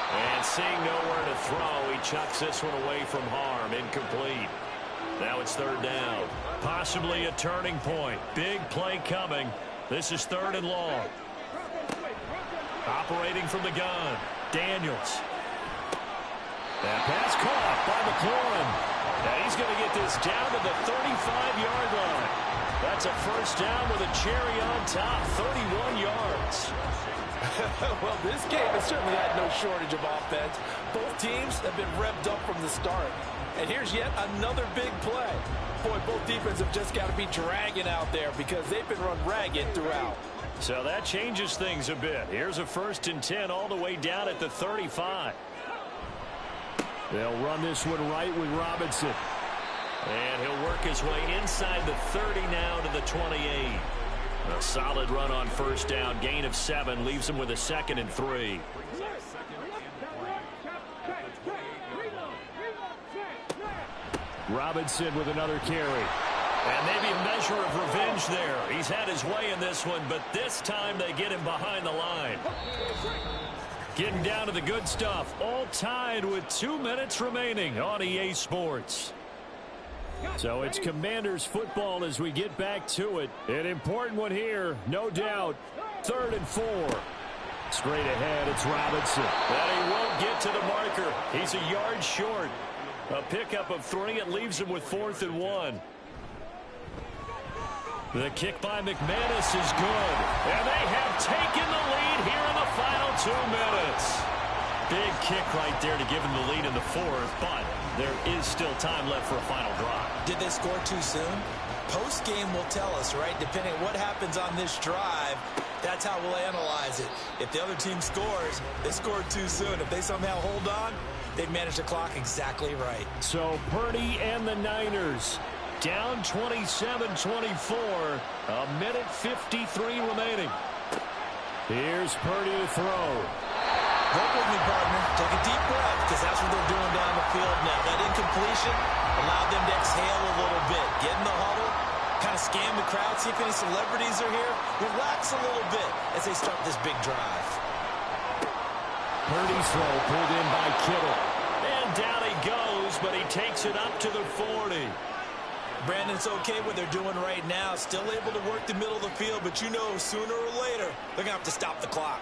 And seeing nowhere to throw, he chucks this one away from harm. Incomplete. Now it's 3rd down. Possibly a turning point. Big play coming. This is 3rd and long. Operating from the gun. Daniels. That pass caught by McLaurin. And he's going to get this down to the 35-yard line. That's a 1st down with a cherry on top. 31 yards. Well, this game has certainly had no shortage of offense. Both teams have been revved up from the start. And here's yet another big play. Boy, both defenses have just got to be dragging out there because they've been run ragged throughout. So that changes things a bit. Here's a 1st and 10 all the way down at the 35. They'll run this one right with Robinson. And he'll work his way inside the 30 now to the 28. A solid run on 1st down. Gain of 7 leaves him with a 2nd and 3. Robinson with another carry. And maybe a measure of revenge there. He's had his way in this one, but this time they get him behind the line. Getting down to the good stuff. All tied with 2 minutes remaining on EA Sports. So it's Commanders football as we get back to it. An important one here, no doubt. 3rd and 4. Straight ahead, it's Robinson. But he won't get to the marker. He's a yard short. A pickup of 3. It leaves him with 4th and 1. The kick by McManus is good. And they have taken the lead here in the final 2 minutes. Big kick right there to give him the lead in the 4th, but there is still time left for a final drive. Did they score too soon? Post-game will tell us, right? Depending on what happens on this drive, that's how we'll analyze it. If the other team scores, they scored too soon. If they somehow hold on, they've managed the clock exactly right. So Purdy and the Niners down 27-24. A minute 53 remaining. Here's Purdy to throw. Work with me, partner. Take a deep breath, because that's what they're doing down the field now. That incompletion allowed them to exhale a little bit. Get in the huddle, kind of scan the crowd, see if any celebrities are here. Relax a little bit as they start this big drive. Purdy's throw pulled in by Kittle. And down he goes goes, but he takes it up to the 40. Brandon, it's okay what they're doing right now. Still able to work the middle of the field, but you know sooner or later they're going to have to stop the clock.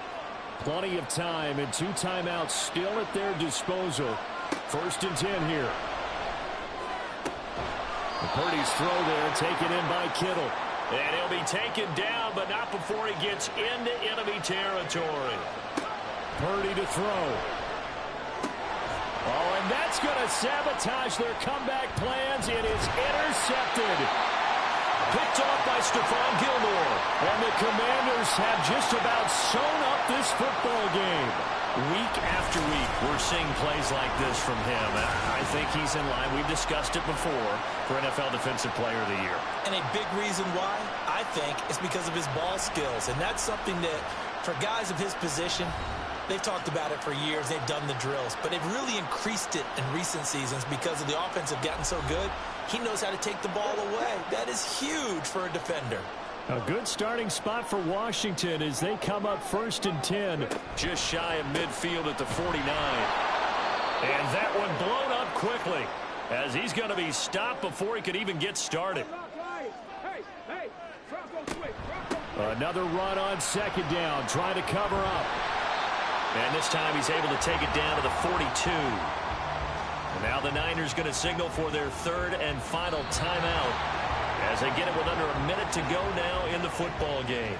Plenty of time and 2 timeouts still at their disposal. 1st and 10 here. Purdy's throw there taken in by Kittle. And he'll be taken down, but not before he gets into enemy territory. Purdy to throw. Oh, and that's going to sabotage their comeback plans. It is intercepted. Picked off by Stephon Gilmore. And the Commanders have just about sewn up this football game. Week after week, we're seeing plays like this from him. I think he's in line. We've discussed it before for NFL Defensive Player of the Year. And a big reason why, I think, is because of his ball skills. And that's something that, for guys of his position, they've talked about it for years. They've done the drills. But they've really increased it in recent seasons because of the offense have gotten so good. He knows how to take the ball away. That is huge for a defender. A good starting spot for Washington as they come up 1st and 10. Just shy of midfield at the 49. And that one blown up quickly as he's going to be stopped before he could even get started. Another run on 2nd down, trying to cover up. And this time he's able to take it down to the 42. And now the Niners going to signal for their 3rd and final timeout as they get it with under a minute to go now in the football game.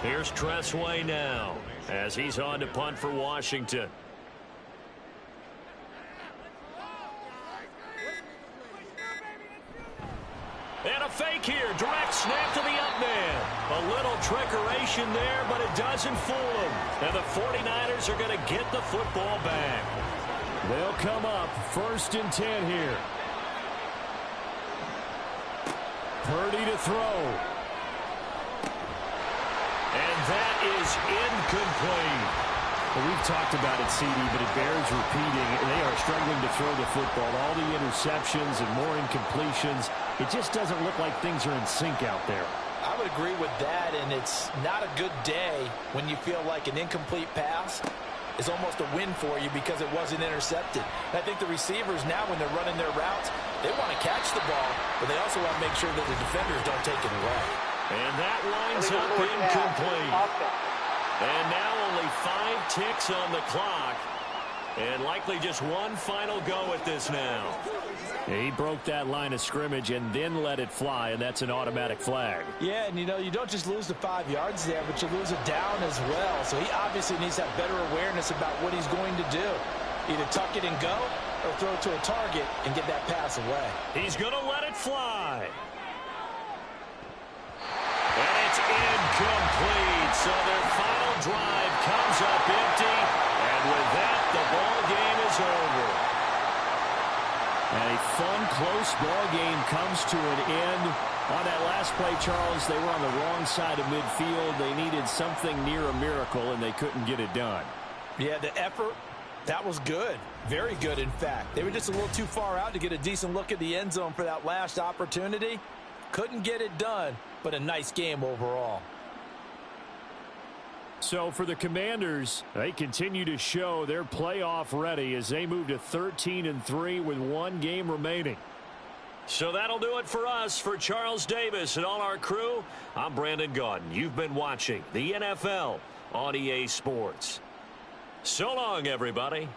Here's Tressway now as he's on to punt for Washington. And a fake here. Direct snap to the up man. A little trickeration there, but it doesn't fool him. And the 49ers are going to get the football back. They'll come up 1st and 10 here. Purdy to throw. And that is incomplete. Well, we've talked about it, CD, but it bears repeating. They are struggling to throw the football. All the interceptions and more incompletions. It just doesn't look like things are in sync out there. I would agree with that, and it's not a good day when you feel like an incomplete pass is almost a win for you because it wasn't intercepted. And I think the receivers now, when they're running their routes, they want to catch the ball, but they also want to make sure that the defenders don't take it away. And that lines up incomplete. And now only 5 ticks on the clock. And likely just one final go at this now. He broke that line of scrimmage and then let it fly, and that's an automatic flag. Yeah, and you know, you don't just lose the 5 yards there, but you lose it down as well. So he obviously needs to have better awareness about what he's going to do. Either tuck it and go or throw it to a target and get that pass away. He's going to let it fly. And it's incomplete. So their final drive comes up empty. And with that, the ball game is over. And a fun, close ball game comes to an end. On that last play, Charles, they were on the wrong side of midfield. They needed something near a miracle, and they couldn't get it done. Yeah, the effort, that was good. Very good, in fact. They were just a little too far out to get a decent look at the end zone for that last opportunity. Couldn't get it done, but a nice game overall. So for the Commanders, they continue to show they're playoff ready as they move to 13-3 with 1 game remaining. So that'll do it for us. For Charles Davis and all our crew, I'm Brandon Gaudin. You've been watching the NFL on EA Sports. So long, everybody.